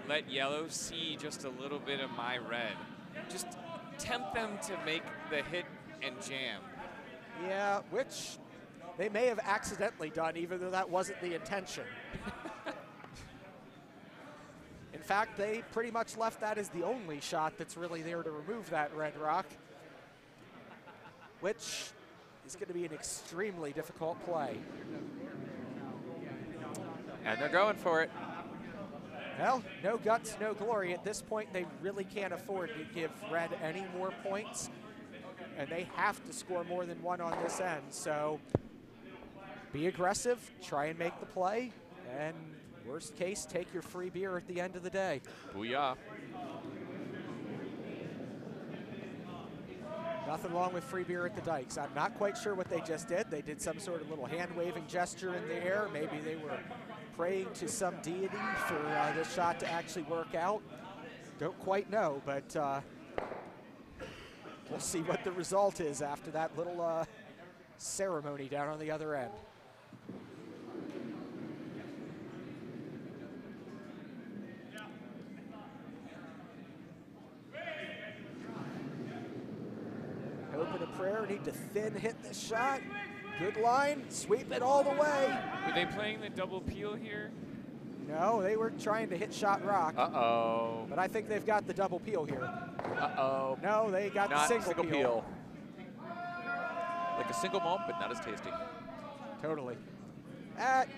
let Yellow see just a little bit of my red. Just tempt them to make the hit and jam. Yeah, which they may have accidentally done, even though that wasn't the intention. In fact, they pretty much left that as the only shot that's really there to remove that red rock, which is going to be an extremely difficult play. And they're going for it. Well, no guts, no glory. At this point, they really can't afford to give Red any more points, and they have to score more than one on this end. So be aggressive, try and make the play, and worst case, take your free beer at the end of the day. Booyah. Nothing wrong with free beer at the Dykes. I'm not quite sure what they just did. They did some sort of little hand-waving gesture in the air. Maybe they were praying to some deity for this shot to actually work out. Don't quite know, but we'll see what the result is after that little ceremony down on the other end. Hope and a prayer, need to thin hit this shot. Good line, sweep it all the way. Were they playing the double peel here? No, they were trying to hit shot rock. Uh-oh. But I think they've got the double peel here. Uh-oh. No, they got the single peel. Like a single malt, but not as tasty. Totally. That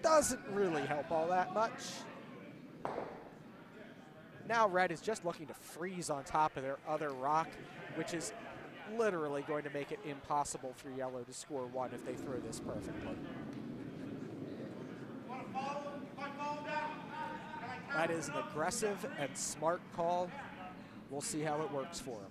doesn't really help all that much. Now Red is just looking to freeze on top of their other rock, which is literally going to make it impossible for Yellow to score one if they throw this perfectly. That is an aggressive and smart call. We'll see how it works for him.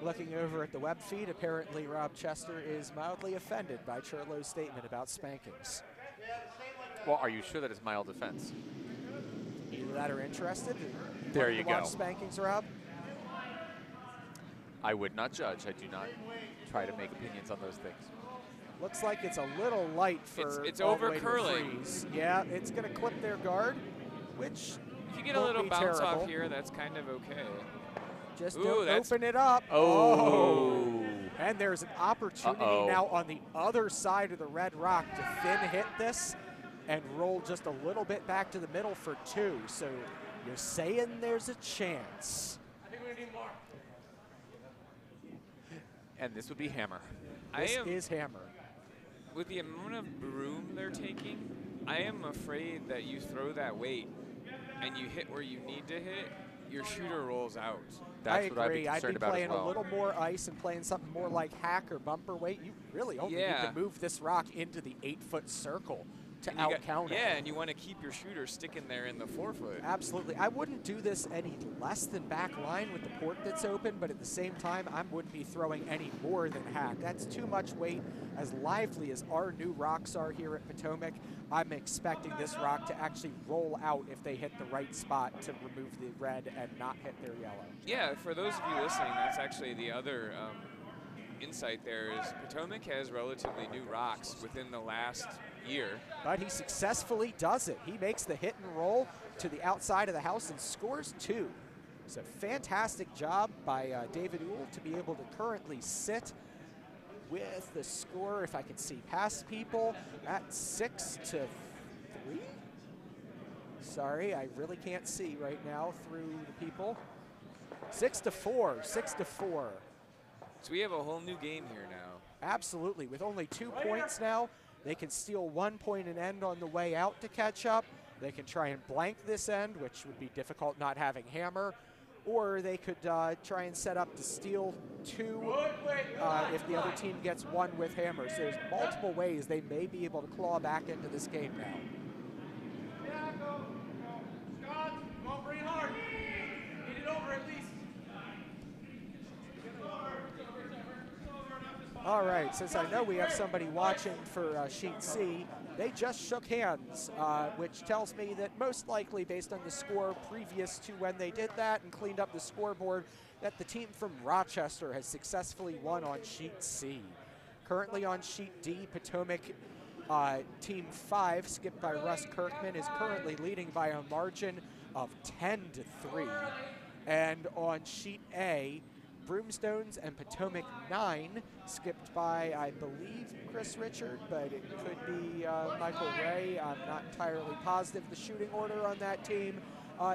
Looking over at the web feed, apparently Rob Chester is mildly offended by Churlo's statement about spankings. Well, are you sure that is mild offense? Either that or interested. There you go. Watch spankings, Rob? I would not judge. I do not try to make opinions on those things. Looks like it's a little light for it's all over the way to curling. freeze. Yeah, it's going to clip their guard, which If you get a won't little be bounce terrible. off here, that's kind of okay. Just Ooh, don't that's- open it up. Oh. And there's an opportunity now on the other side of the red rock to thin hit this and roll just a little bit back to the middle for two. So you're saying there's a chance. I think we need more. And this would be hammer. This is hammer. With the amount of broom they're taking, I am afraid that you throw that weight and you hit where you need to hit, your shooter rolls out. That's what I'd be I'd concerned be about playing as well. a little more ice and playing something more like hack or bumper weight. You really only need to move this rock into the 8-foot circle to out-count it. Yeah, and you want to keep your shooter sticking there in the forefoot. Absolutely. I wouldn't do this any less than back line with the port that's open, but at the same time, I wouldn't be throwing any more than hack. That's too much weight. As lively as our new rocks are here at Potomac, I'm expecting this rock to actually roll out if they hit the right spot to remove the red and not hit their yellow. Yeah, for those of you listening, that's actually the other insight there is Potomac has relatively new rocks within the last year. But he successfully does it. He makes the hit and roll to the outside of the house and scores 2. It's a fantastic job by David Uhl to be able to currently sit with the score, if I can see past people, at 6-3. Sorry, I really can't see right now through the people. 6-4, 6-4. So we have a whole new game here now. Absolutely. With only 2 points now, they can steal 1 point and end on the way out to catch up. They can try and blank this end, which would be difficult not having hammer. Or they could try and set up to steal 2 if the other team gets 1 with hammer. So there's multiple ways they may be able to claw back into this game now. Yeah, go. Scott, go pretty hard. Get it over at least. All right, since I know we have somebody watching for Sheet C, they just shook hands, which tells me that most likely, based on the score previous to when they did that and cleaned up the scoreboard, that the team from Rochester has successfully won on Sheet C. Currently on Sheet D, Potomac Team 5, skipped by Russ Kirkman, is currently leading by a margin of 10-3. And on Sheet A, Broomstones and Potomac 9, skipped by, I believe, Chris Richard, but it could be Michael Ray. I'm not entirely positive. The shooting order on that team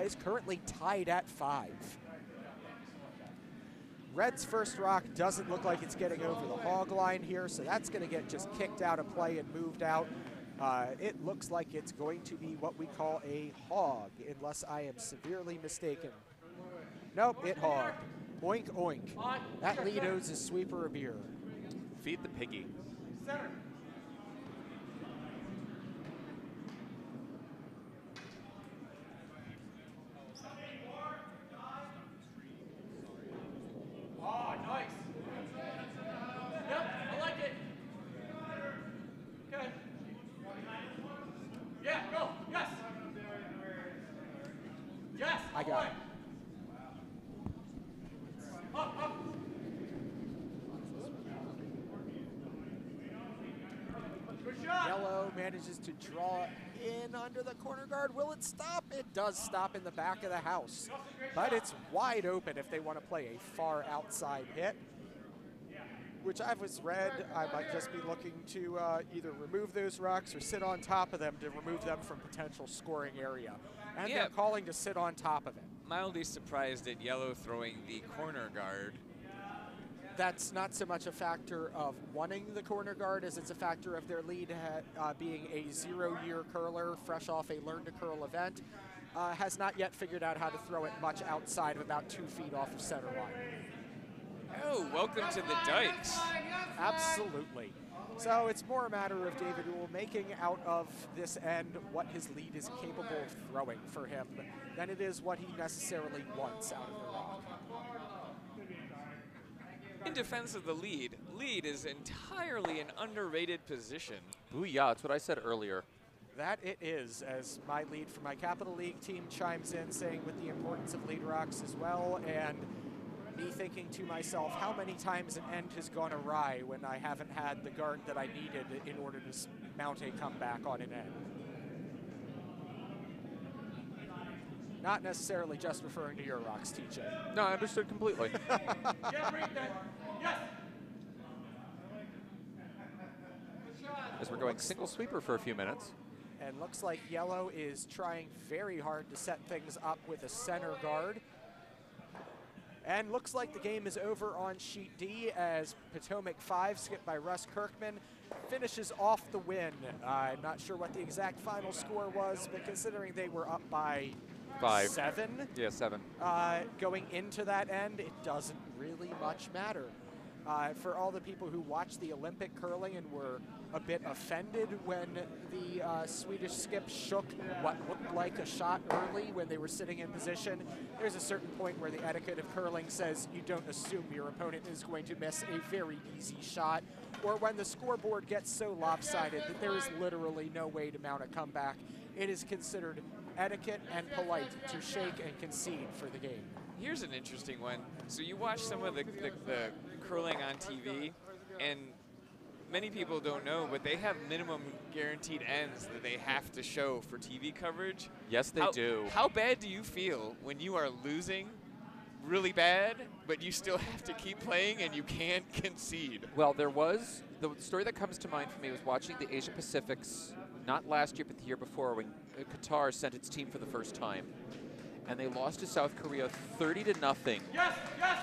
is currently tied at 5. Red's first rock doesn't look like it's getting over the hog line here, so that's going to get just kicked out of play and moved out. It looks like it's going to be what we call a hog, unless I am severely mistaken. Nope, it hogged. Oink, oink. That lead owes a sweeper a beer. Feed the piggy. Center. Oh, nice. Yep, I like it. Good. Yeah, go. Yes. Yes. I got it. Up, up. Good shot. Yellow manages to draw in under the corner guard. Will it stop? It does stop in the back of the house. But it's wide open if they want to play a far outside hit, which I've read I might just be looking to either remove those rocks or sit on top of them to remove them from potential scoring area. And Yeah. they're calling to sit on top of it. Mildly surprised at Yellow throwing the corner guard. That's not so much a factor of wanting the corner guard as it's a factor of their lead being a 0-year curler fresh off a Learn to Curl event. Has not yet figured out how to throw it much outside of about 2 feet off of center line. Oh, welcome to the Dykes. Absolutely. So it's more a matter of David Uhl making out of this end what his lead is capable of throwing for him than it is what he necessarily wants out of the rock. In defense of the lead is entirely an underrated position. Booyah, that's what I said earlier. That it is, as my lead for my Capital League team chimes in saying with the importance of lead rocks as well, and me thinking to myself, how many times an end has gone awry when I haven't had the guard that I needed in order to mount a comeback on an end. Not necessarily just referring to your rocks, TJ. No, I understood completely. Yeah, break that. Yes. Good shot. As we're going single sweeper for a few minutes. And looks like Yellow is trying very hard to set things up with a center guard. And looks like the game is over on Sheet D as Potomac 5, skipped by Russ Kirkman, finishes off the win. I'm not sure what the exact final score was, but considering they were up by 5. 7, Yeah, 7. going into that end, it doesn't really much matter. For all the people who watched the Olympic curling and were a bit offended when the Swedish skip shook what looked like a shot early when they were sitting in position, there's a certain point where the etiquette of curling says you don't assume your opponent is going to miss a very easy shot, or when the scoreboard gets so lopsided that there is literally no way to mount a comeback. It is considered etiquette and polite to shake and concede for the game. Here's an interesting one. So you watch some of the curling on TV, and many people don't know, but they have minimum guaranteed ends that they have to show for TV coverage. Yes, they do. How bad do you feel when you are losing really bad, but you still have to keep playing and you can't concede? Well, there was, the story that comes to mind for me was watching the Asia Pacifics, not last year, but the year before, when Qatar sent its team for the first time. And they lost to South Korea 30-0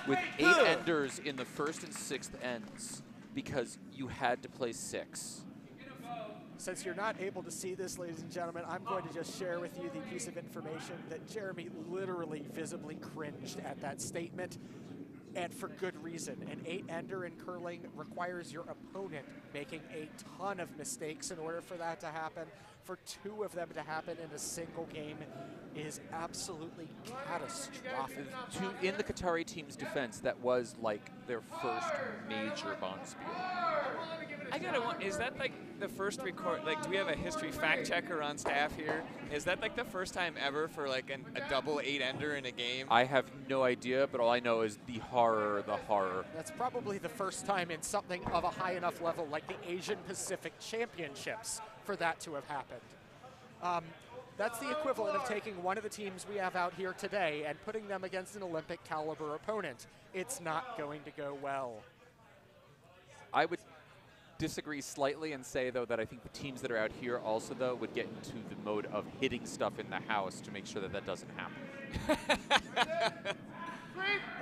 with 8 enders in the first and 6th ends because you had to play 6. Since you're not able to see this, ladies and gentlemen, I'm going to just share with you the piece of information that Jeremy literally visibly cringed at that statement, and for good reason. An 8-ender in curling requires your opponent making a ton of mistakes in order for that to happen. For 2 of them to happen in a single game is absolutely catastrophic. In the Qatari team's defense, that was like their first major Bonspiel. I gotta wonder, is that like the first record, like do we have a history fact checker on staff here? Is that like the first time ever for like a double 8-ender in a game? I have no idea, but all I know is the horror. That's probably the first time in something of a high enough level like the Asian Pacific Championships for that to have happened. That's the equivalent of taking one of the teams we have out here today and putting them against an Olympic caliber opponent. It's not going to go well. I would disagree slightly and say, though, that I think the teams that are out here also, though, would get into the mode of hitting stuff in the house to make sure that that doesn't happen.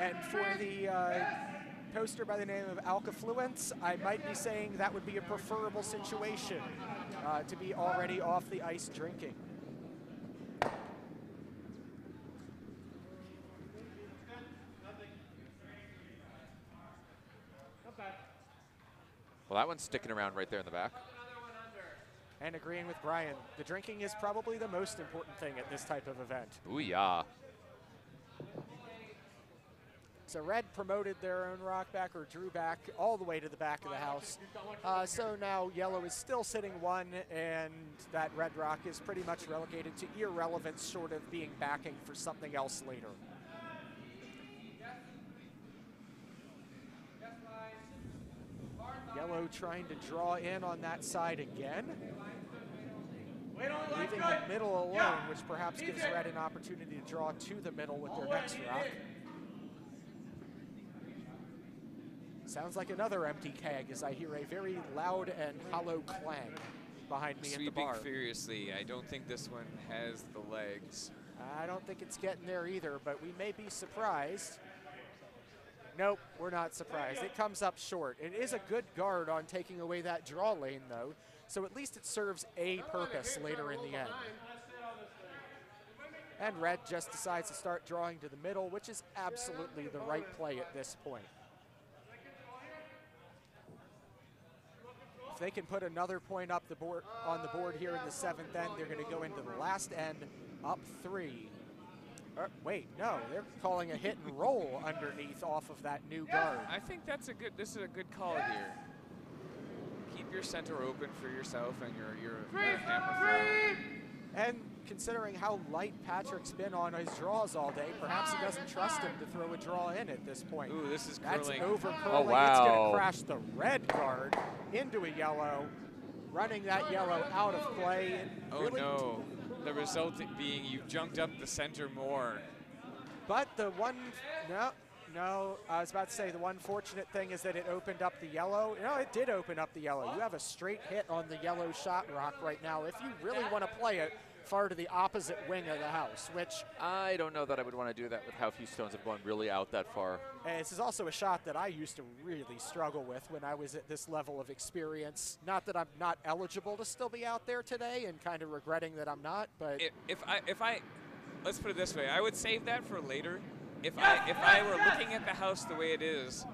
And for the poster by the name of Alcafluence, I might be saying that would be a preferable situation to be already off the ice drinking. Well, that one's sticking around right there in the back. And agreeing with Brian, the drinking is probably the most important thing at this type of event. Ooh, yeah. So red promoted their own rock back, or drew back all the way to the back of the house. So now yellow is still sitting 1, and that red rock is pretty much relegated to irrelevance, short of being backing for something else later. Yellow trying to draw in on that side again. Leaving the middle alone, which perhaps gives red an opportunity to draw to the middle with their next rock. Sounds like another empty keg as I hear a very loud and hollow clang behind me at the bar. Sweeping furiously, I don't think this one has the legs. I don't think it's getting there either, but we may be surprised. Nope, we're not surprised. It comes up short. It is a good guard on taking away that draw lane, though, so at least it serves a purpose later in the end. And red just decides to start drawing to the middle, which is absolutely the right play at this point. If they can put another point up the board on the board here in the 7th end, they're going to go into the last end up 3. Wait, no, they're calling a hit and roll underneath off of that new guard. I think this is a good call here. Keep your center open for yourself and your hammer throw. And considering how light Patrick's been on his draws all day, perhaps he doesn't trust him to throw a draw in at this point. Ooh, this is That's curling. over curling. Oh, wow. It's going to crash the red guard into a yellow, running that yellow out of play. Oh, really no. The result being you've junked up the center more. But the one, no, I was about to say the one fortunate thing is that it opened up the yellow. No, it did open up the yellow. You have a straight hit on the yellow shot rock right now. If you really want to play it far to the opposite wing of the house, which I don't know that I would want to do that with how few stones have gone really out that far. this is also a shot that I used to really struggle with when I was at this level of experience. Not that I'm not eligible to still be out there today and kind of regretting that I'm not, but If I let's put it this way, I would save that for later. If I were looking at the house the way it is,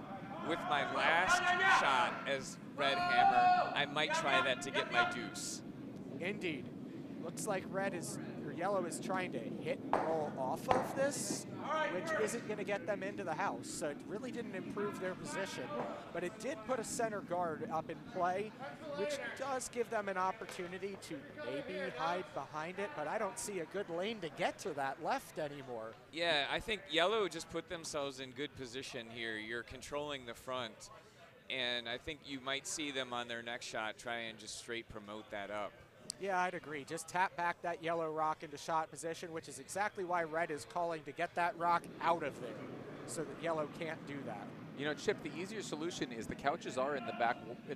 with my last shot as red hammer, I might try that to get my deuce. Indeed. Looks like yellow is trying to hit and roll off of this, which isn't going to get them into the house. So it really didn't improve their position, but it did put a center guard up in play, which does give them an opportunity to maybe hide behind it, but I don't see a good lane to get to that left anymore. Yeah, I think yellow just put themselves in good position here. You're controlling the front, and I think you might see them on their next shot try and just straight promote that up. Yeah, I'd agree. Just tap back that yellow rock into shot position, which is exactly why red is calling to get that rock out of there so that yellow can't do that. You know, Chip, the easier solution is the couches are in the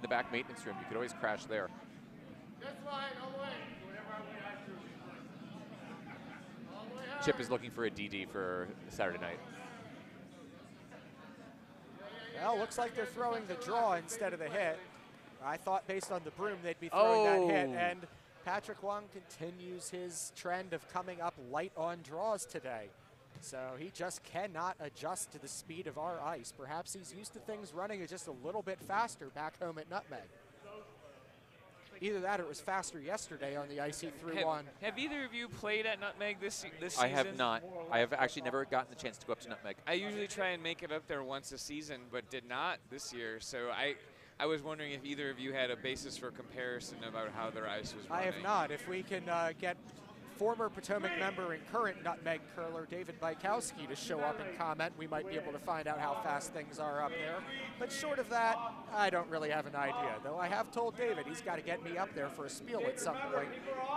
back maintenance room. You could always crash there. Chip is looking for a DD for Saturday night. Well, looks like they're throwing the draw instead of the hit. I thought based on the broom they'd be throwing that hit, and Patrick Wong continues his trend of coming up light on draws today. So he just cannot adjust to the speed of our ice. Perhaps he's used to things running just a little bit faster back home at Nutmeg. Either that or it was faster yesterday on the ice he threw on. Have either of you played at Nutmeg this season? I have not. I have actually never gotten the chance to go up to Nutmeg. I usually try and make it up there once a season, but did not this year. So I was wondering if either of you had a basis for comparison about how their ice was running. I have not. If we can get former Potomac member and current Nutmeg curler David Bykowski to show up and comment, we might be able to find out how fast things are up there. But short of that, I don't really have an idea. Though I have told David he's got to get me up there for a spiel at some point.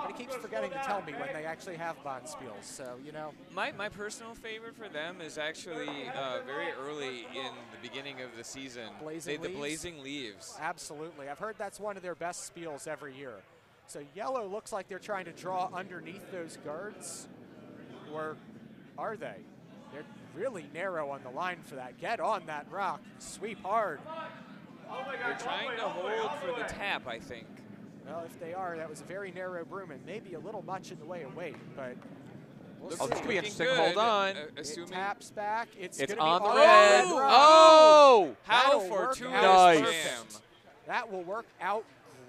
But he keeps forgetting to tell me when they actually have Bonspiels. So, you know. My personal favorite for them is actually very early in the beginning of the season. The Blazing Leaves. Absolutely. I've heard that's one of their best spiels every year. So yellow looks like they're trying to draw underneath those guards. Or are they? They're really narrow on the line for that. Get on that rock. Sweep hard. They're trying to hold for the tap, I think. Well, if they are, that was a very narrow broom and maybe a little much in the way of weight, but we'll see. This could be interesting. Good. Hold on. It taps back. It's on the red. red. Oh! How That'll fortuitous Nice. for him. That will work out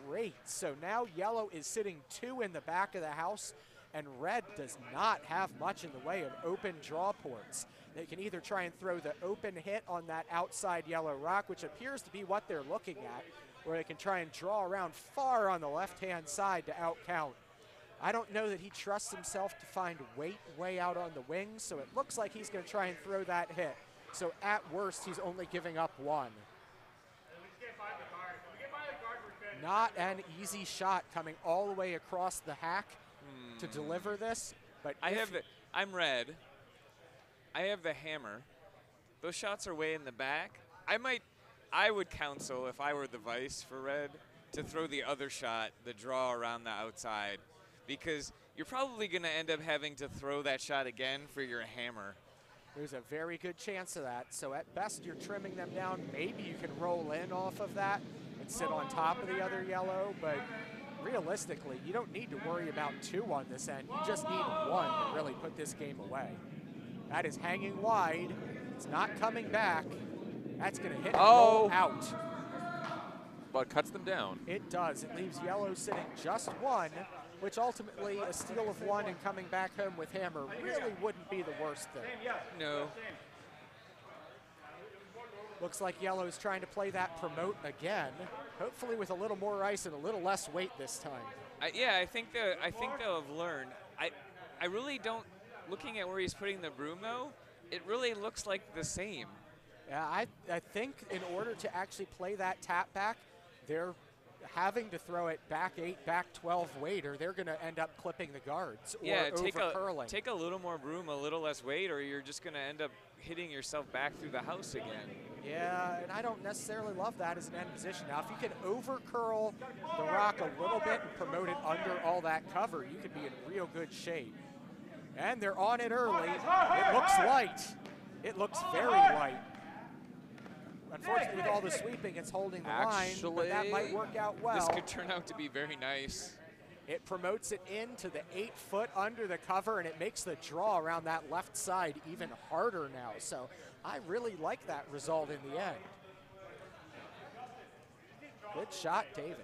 great. So now yellow is sitting 2 in the back of the house, and red does not have much in the way of open draw ports. They can either try and throw the open hit on that outside yellow rock, which appears to be what they're looking at, or they can try and draw around far on the left-hand side to outcount. I don't know that he trusts himself to find weight way out on the wings, so it looks like he's going to try and throw that hit. So at worst, he's only giving up 1. Not an easy shot coming all the way across the hack to deliver this, but I'm red. I have the hammer. Those shots are way in the back. I would counsel, if I were the vice for red, to throw the other shot, the draw around the outside, because you're probably going to end up having to throw that shot again for your hammer. There's a very good chance of that. So at best, you're trimming them down. Maybe you can roll in off of that and sit on top of the other yellow, but realistically, you don't need to worry about 2 on this end. You just need 1 to really put this game away. That is hanging wide. It's not coming back. That's going to hit and roll out. But cuts them down. It does. It leaves yellow sitting just 1, which ultimately a steal of 1 and coming back home with hammer really wouldn't be the worst thing. No. Looks like yellow is trying to play that promote again, hopefully with a little more ice and a little less weight this time. I think they'll have learned. I really don't. Looking at where he's putting the broom, though, it really looks like the same. Yeah, I think in order to actually play that tap back, they're having to throw it back 8, back 12 weight, or they're going to end up clipping the guards or over-curling. Take a little more broom, a little less weight, or you're just going to end up hitting yourself back through the house again. Yeah, and I don't necessarily love that as an end position. Now, if you can over-curl the rock a little bit and promote it under all that cover, you could be in real good shape. And they're on it early. It looks light. It looks very light. Unfortunately, with all the sweeping, it's holding the line, but that might work out well. This could turn out to be very nice. It promotes it into the 8 foot under the cover, and it makes the draw around that left side even harder now. So I really like that result in the end. Good shot, David.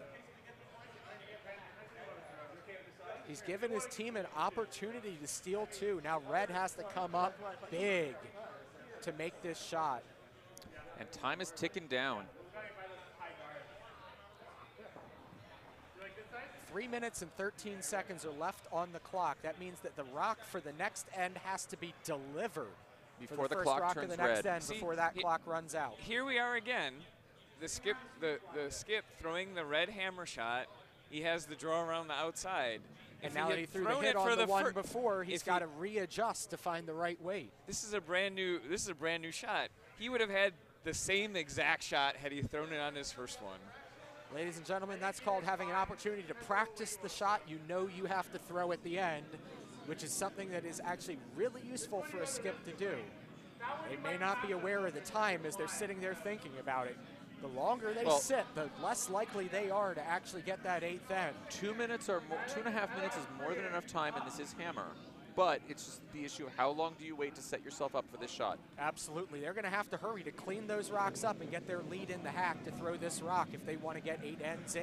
He's given his team an opportunity to steal two. Now Red has to come up big to make this shot. And time is ticking down. 3 minutes and 13 seconds are left on the clock. That means that the rock for the next end has to be delivered Before for the first clock rock turns of the next red. end See, before that clock runs out. Here we are again. The skip throwing the red hammer shot. He has the draw around the outside. And If now he that he had threw the thrown hit it on for the one fir- before, he's if got he- to readjust to find the right weight. This is a brand new shot. He would have had the same exact shot had he thrown it on his first one. Ladies and gentlemen, that's called having an opportunity to practice the shot you know you have to throw at the end, which is something that is actually really useful for a skip to do. They may not be aware of the time as they're sitting there thinking about it. The longer they sit, the less likely they are to actually get that eighth end. 2 minutes or more, 2.5 minutes is more than enough time, and this is hammer. But it's just the issue of how long do you wait to set yourself up for this shot? Absolutely. They're going to have to hurry to clean those rocks up and get their lead in the hack to throw this rock if they want to get 8 ends in.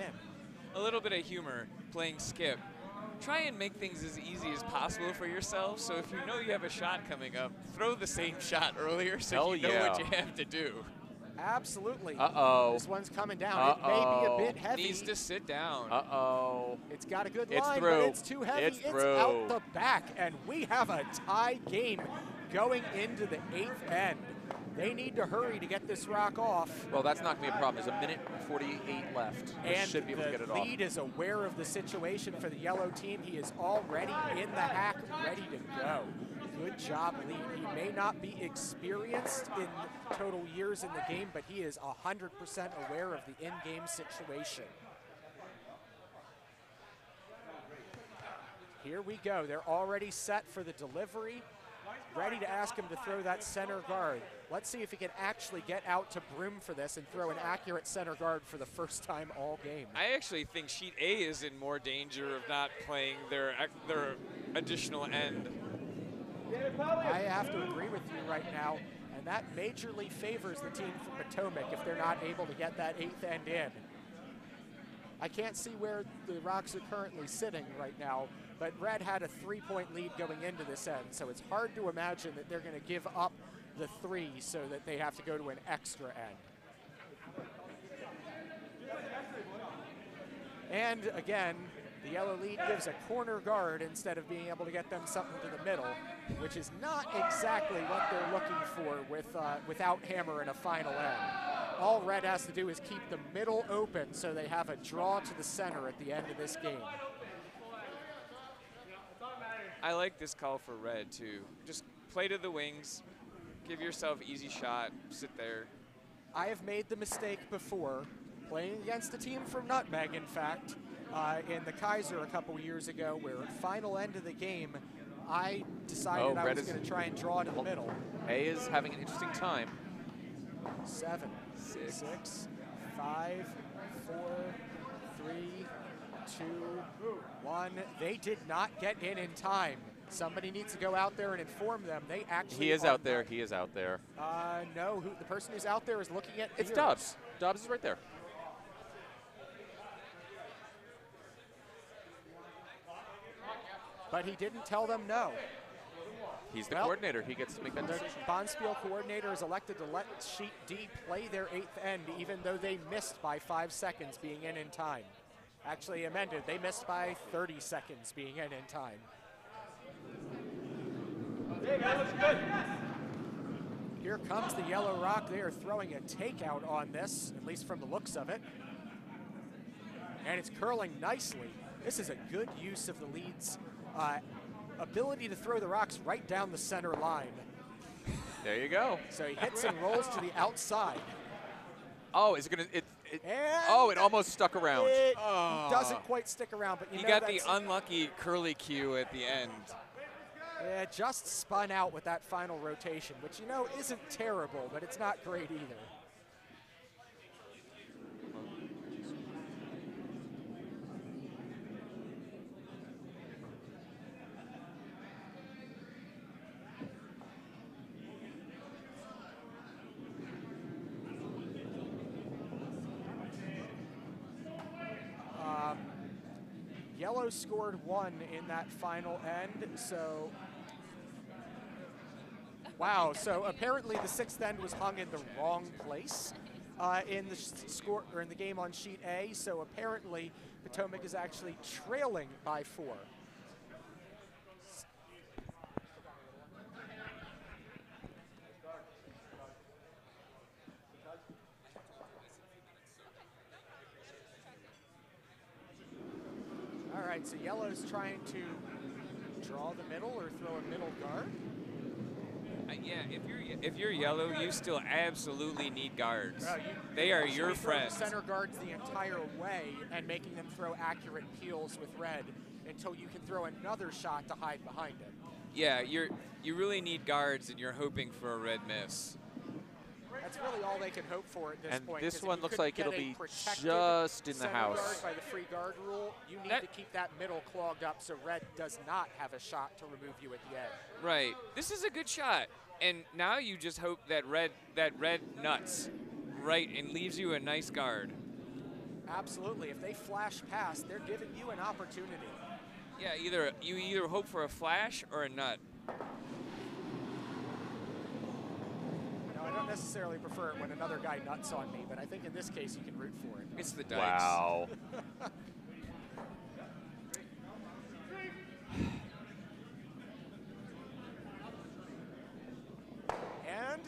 A little bit of humor playing skip. Try and make things as easy as possible for yourself. So if you know you have a shot coming up, throw the same shot earlier so Hell you know yeah. what you have to do. Absolutely. Uh-oh. This one's coming down. It may be a bit heavy. Needs to sit down. Uh-oh. It's got a good It's line, through. but it's too heavy. It's It's through. out the back, and we have a tie game going into the 8th end. They need to hurry to get this rock off. Well, that's not going to be a problem. There's a minute and 48 left. They And should be able to get it the off. lead is aware of the situation for the yellow team. He is already in the hack, ready to go. Good job, lead. He may not be experienced in total years in the game, but he is 100% aware of the in-game situation. Here we go. They're already set for the delivery, ready to ask him to throw that center guard. Let's see if he can actually get out to Broom for this and throw an accurate center guard for the first time all game. I actually think Sheet A is in more danger of not playing their additional end. I have to agree with you right now, and that majorly favors the team from Potomac if they're not able to get that 8th end in. I can't see where the rocks are currently sitting right now, but Red had a 3-point lead going into this end, so it's hard to imagine that they're going to give up the 3 so that they have to go to an extra end. And again, the yellow lead gives a corner guard instead of being able to get them something to the middle, which is not exactly what they're looking for without hammer in a final end. All Red has to do is keep the middle open so they have a draw to the center at the end of this game. I like this call for Red too. Just play to the wings, give yourself easy shot, sit there. I have made the mistake before, playing against a team from Nutmeg, in fact, in the Kaiser a couple years ago, where at final end of the game, I decided I was going to try and draw to the middle. A is having an interesting time. 7, 6, 5, 4, 3, 2, 1. They did not get in time. Somebody needs to go out there and inform them. They actually He is out there. He is out there. No, the person who's out there is looking at It's beers. Dobbs. Dobbs is right there. But he didn't tell them no. He's the Well, coordinator. He gets to make that The decision. Bonspiel coordinator is elected to let Sheet D play their 8th end, even though they missed by 5 seconds being in time. Actually amended, they missed by 30 seconds being in time. Here comes the yellow rock. They are throwing a takeout on this, at least from the looks of it. And it's curling nicely. This is a good use of the lead's ability to throw the rocks right down the center line. There you go. So he hits and rolls to the outside. Oh, is it going to? And Oh, it almost stuck around. It doesn't quite stick around, but you He know got the that's- unlucky curly cue at the end. it just spun out with that final rotation, which you know isn't terrible, but it's not great either. Yellow scored 1 in that final end, so wow, so apparently the 6th end was hung in the wrong place in the score or in the game on sheet A, so apparently Potomac is actually trailing by 4. All right, so Yellow's trying to draw the middle or throw a middle guard. Yeah, if you're Yellow, you still absolutely need guards. They are your friends. Center guards the entire way and making them throw accurate peels with red until you can throw another shot to hide behind it. Yeah, you really need guards, and you're hoping for a red miss. That's really all they can hope for at this point. And this one looks like it'll be just in the house. Guard by the free guard rule, you need to keep that middle clogged up so red does not have a shot to remove you at the end. Right. This is a good shot, and now you just hope that red nuts, right, and leaves you a nice guard. Absolutely. If they flash past, they're giving you an opportunity. Yeah, you either hope for a flash or a nut. I don't necessarily prefer it when another guy nuts on me, but I think in this case you can root for it. It's the Dykes. Wow. And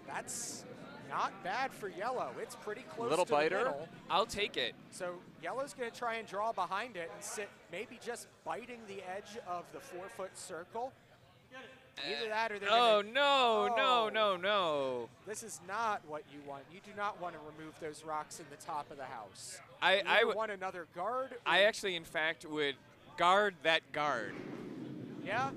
that's not bad for Yellow. It's pretty close Little to biter. the middle. I'll take it. So Yellow's going to try and draw behind it and sit maybe just biting the edge of the 4-foot circle. Either that or they're No. This is not what you want. You do not want to remove those rocks in the top of the house. I want another guard. I actually, in fact, would guard that guard. Yeah.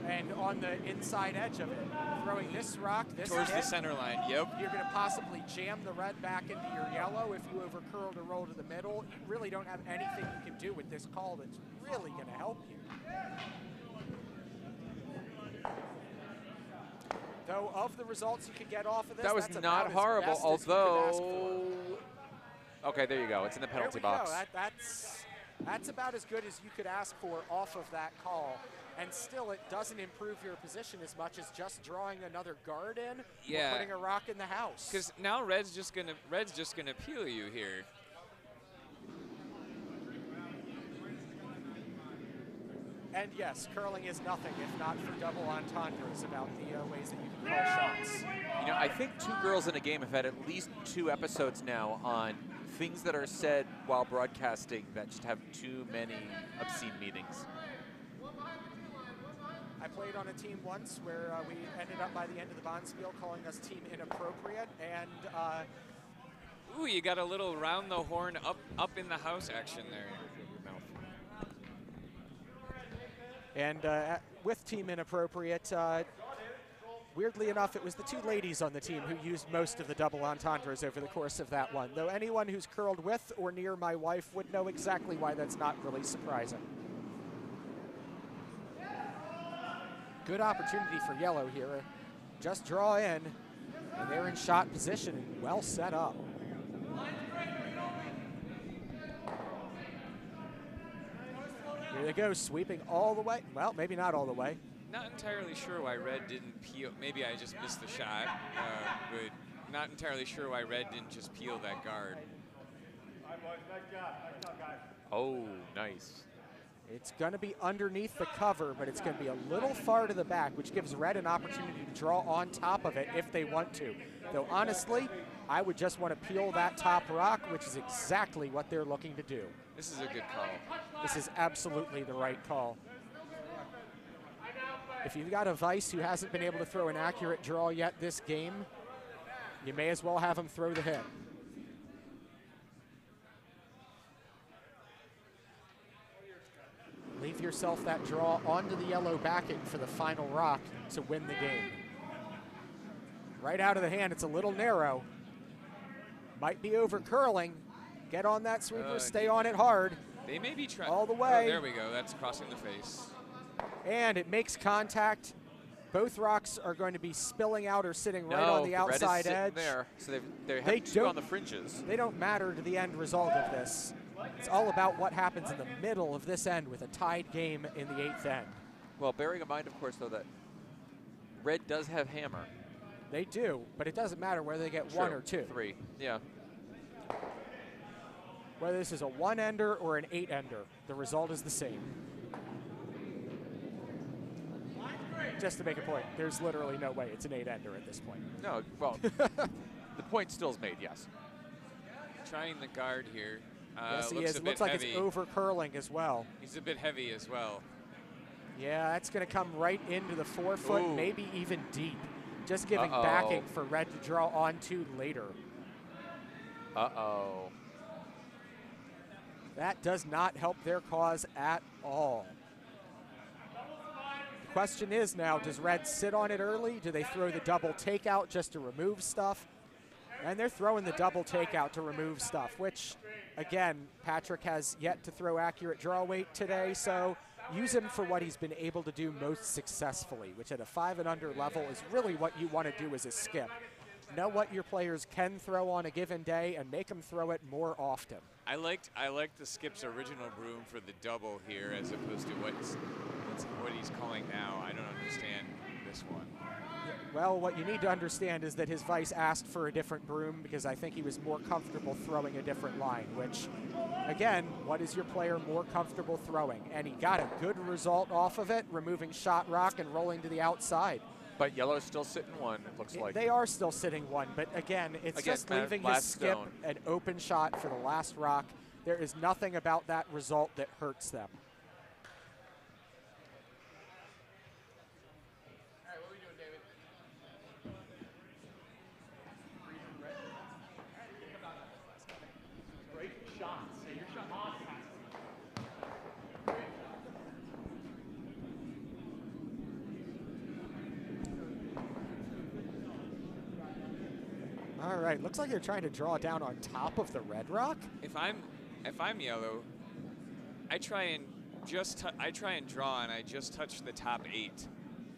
And on the inside edge of it, throwing this rock, this Towards hit, the center line, yep. You're going to possibly jam the red back into your yellow if you overcurl to roll to the middle. You really don't have anything you can do with this call that's really going to help you. Though of the results you could get off of this, That was that's not about horrible, as best as you could ask although... for. Okay, there you go. It's in the penalty box. That's about as good as you could ask for off of that call. And still, it doesn't improve your position as much as just drawing another guard in or putting a rock in the house. Because now red's just gonna peel you here. And yes, curling is nothing if not for double entendres about the ways that you can call shots. You know, I think Two Girls in a Game have had at least 2 episodes now on things that are said while broadcasting that just have too many obscene meanings. I played on a team once where we ended up by the end of the Bonspiel calling us team inappropriate, and ooh, you got a little round the horn up in the house action there. And with Team Inappropriate, weirdly enough, it was the 2 ladies on the team who used most of the double entendres over the course of that one. Though anyone who's curled with or near my wife would know exactly why that's not really surprising. Good opportunity for Yellow here. Just draw in, and they're in shot position and well set up. Here they go, sweeping all the way. Well, maybe not all the way. Not entirely sure why red didn't peel. Maybe I just missed the shot, but not entirely sure why red didn't just peel that guard. Oh, nice. It's going to be underneath the cover, but it's going to be a little far to the back, which gives red an opportunity to draw on top of it if they want to. Though honestly, I would just want to peel that top rock, which is exactly what they're looking to do. This is a good call. This is absolutely the right call. If you've got a Vice who hasn't been able to throw an accurate draw yet this game, you may as well have him throw the hit. Leave yourself that draw onto the yellow backing for the final rock to win the game. Right out of the hand, it's a little narrow. Might be over curling. Get on that sweeper, stay on it hard. They may be trying. All the way. Oh, there we go, that's crossing the face. And it makes contact. Both rocks are going to be spilling out or sitting right on the outside edge. There, so they have 2 on the fringes. They don't matter to the end result of this. It's all about what happens in the middle of this end with a tied game in the 8th end. Well, bearing in mind, of course, though, that red does have hammer. They do, but it doesn't matter whether they get True. 1 or 2. 3, yeah. Whether this is a 1-ender or an 8-ender, the result is the same. Just to make a point, there's literally no way it's an 8-ender at this point. No, well, the point still is made, yes. Trying the guard here. Yes, he looks is. a It bit looks like heavy. it's over curling as well. He's a bit heavy as well. Yeah, that's going to come right into the forefoot, Ooh. maybe even deep. Just giving Uh-oh. backing for red to draw onto later. Uh-oh. That does not help their cause at all. The question is now, does red sit on it early? Do they throw the double takeout just to remove stuff? And they're throwing the double takeout to remove stuff, which, again, Patrick has yet to throw accurate draw weight today, so use him for what he's been able to do most successfully, which at a 5 and under level is really what you want to do as a skip. Know what your players can throw on a given day and make them throw it more often. I liked the skip's original broom for the double here, as opposed to what he's calling now. I don't understand this one. Well, what you need to understand is that his vice asked for a different broom because I think he was more comfortable throwing a different line, which, again, what is your player more comfortable throwing? And he got a good result off of it, removing shot rock and rolling to the outside. But yellow's still sitting 1, it looks like. They are still sitting 1, but again, it's just leaving his skip stone. an open shot for the last rock. There is nothing about that result that hurts them. All right, looks like they're trying to draw down on top of the red rock. If I'm yellow, I try and draw and I just touch the top 8.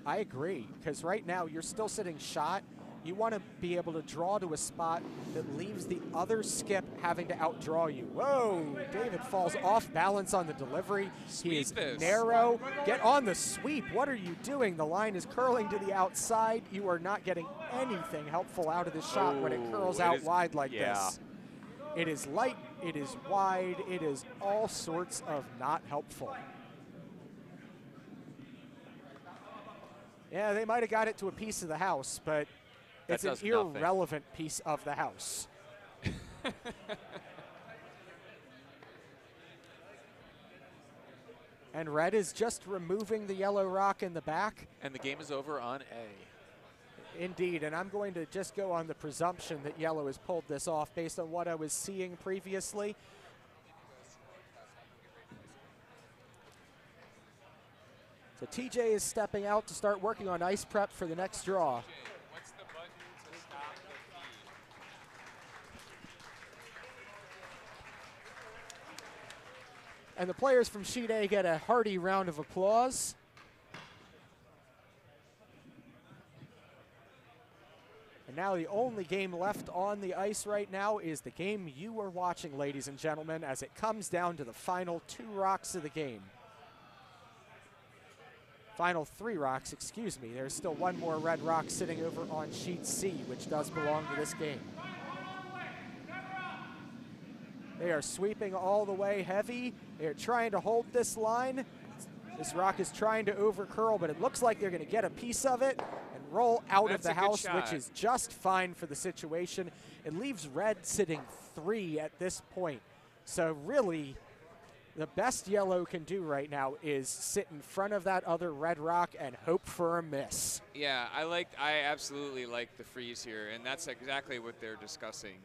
I agree, because right now you're still sitting shot. You want to be able to draw to a spot that leaves the other skip having to outdraw you. Whoa, David falls off balance on the delivery. He is narrow. Get on the sweep. What are you doing? The line is curling to the outside. You are not getting anything helpful out of this shot when it curls out wide like this. It is light, it is wide, it is all sorts of not helpful. Yeah, they might have got it to a piece of the house, but it's an irrelevant piece of the house. And red is just removing the yellow rock in the back. And the game is over on A. Indeed, and I'm going to just go on the presumption that yellow has pulled this off based on what I was seeing previously. So TJ is stepping out to start working on ice prep for the next draw. What's the button to stop the feed? And the players from Sheet A get a hearty round of applause. And now the only game left on the ice right now is the game you are watching, ladies and gentlemen, as it comes down to the final 2 rocks of the game. Final 3 rocks, excuse me. There's still one more red rock sitting over on Sheet C, which does belong to this game. They are sweeping all the way heavy. They're trying to hold this line. This rock is trying to overcurl, but it looks like they're going to get a piece of it and roll out of the house, which is just fine for the situation. It leaves red sitting 3 at this point. So really, the best yellow can do right now is sit in front of that other red rock and hope for a miss. Yeah, I absolutely like the freeze here, and that's exactly what they're discussing.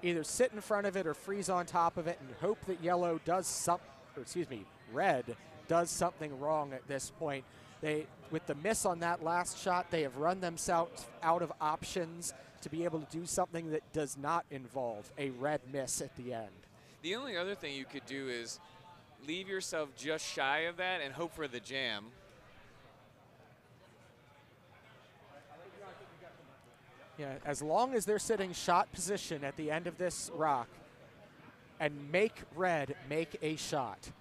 Either sit in front of it or freeze on top of it and hope that yellow does red does something wrong at this point. With the miss on that last shot, they have run themselves out of options to be able to do something that does not involve a red miss at the end. The only other thing you could do is leave yourself just shy of that and hope for the jam. Yeah, as long as they're sitting shot position at the end of this rock, and make red make a shot.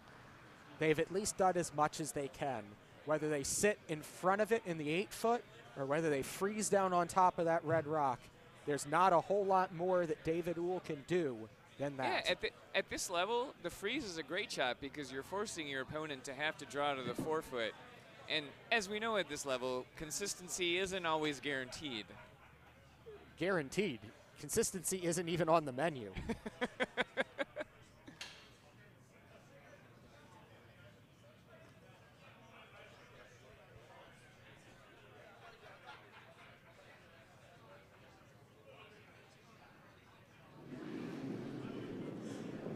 They've at least done as much as they can. Whether they sit in front of it in the 8-foot or whether they freeze down on top of that red rock, there's not a whole lot more that David Uhl can do than that. Yeah, at this level, the freeze is a great shot because you're forcing your opponent to have to draw to the 4-foot. And as we know at this level, consistency isn't always guaranteed. Guaranteed. Consistency isn't even on the menu.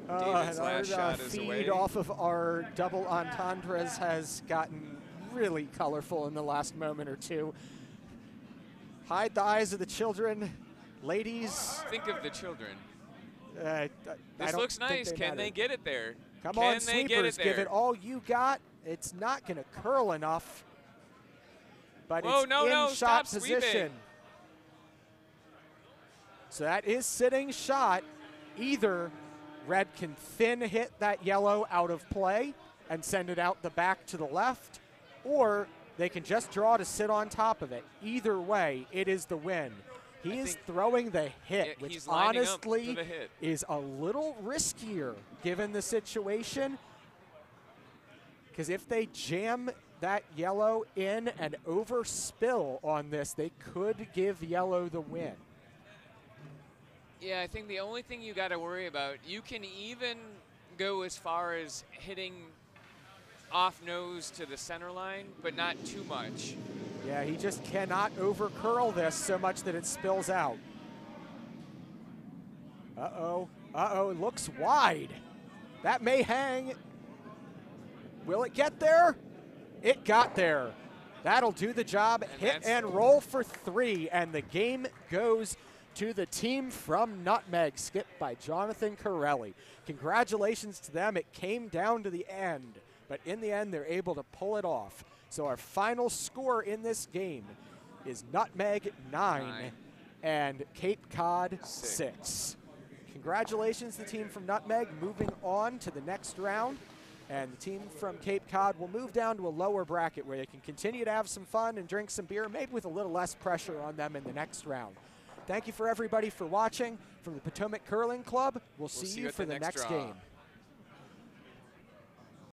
David's And last our shot is feed away. off of our double entendres has gotten really colorful in the last moment or two. Hide the eyes of the children. Ladies. Think of the children. I This don't looks think nice. Can matter. they get it there? Come Can on, they get sweepers. it Give there? it all you got. It's not going to curl enough. But Whoa, it's no, in no, shot stop position. sweeping. So that is sitting shot. Either red can thin hit that yellow out of play and send it out the back to the left, or they can just draw to sit on top of it. Either way, it is the win. He is throwing the hit, Yeah, which he's lining up honestly for the hit. is a little riskier given the situation. Because if they jam that yellow in and overspill on this, they could give yellow the win. Yeah, I think the only thing you got to worry about, you can even go as far as hitting off nose to the center line, but not too much. Yeah, he just cannot over curl this so much that it spills out. Uh-oh, uh-oh, it looks wide. That may hang. Will it get there? It got there. That'll do the job. And Hit and roll for 3, and the game goes to the team from Nutmeg, skipped by Jonathan Corelli. Congratulations to them. It came down to the end, but in the end, they're able to pull it off. So our final score in this game is Nutmeg 9 and Cape Cod 6. Congratulations to the team from Nutmeg, moving on to the next round. And the team from Cape Cod will move down to a lower bracket where they can continue to have some fun and drink some beer, maybe with a little less pressure on them in the next round. Thank you for everybody for watching. From the Potomac Curling Club, we'll see you at for the the next next draw. game.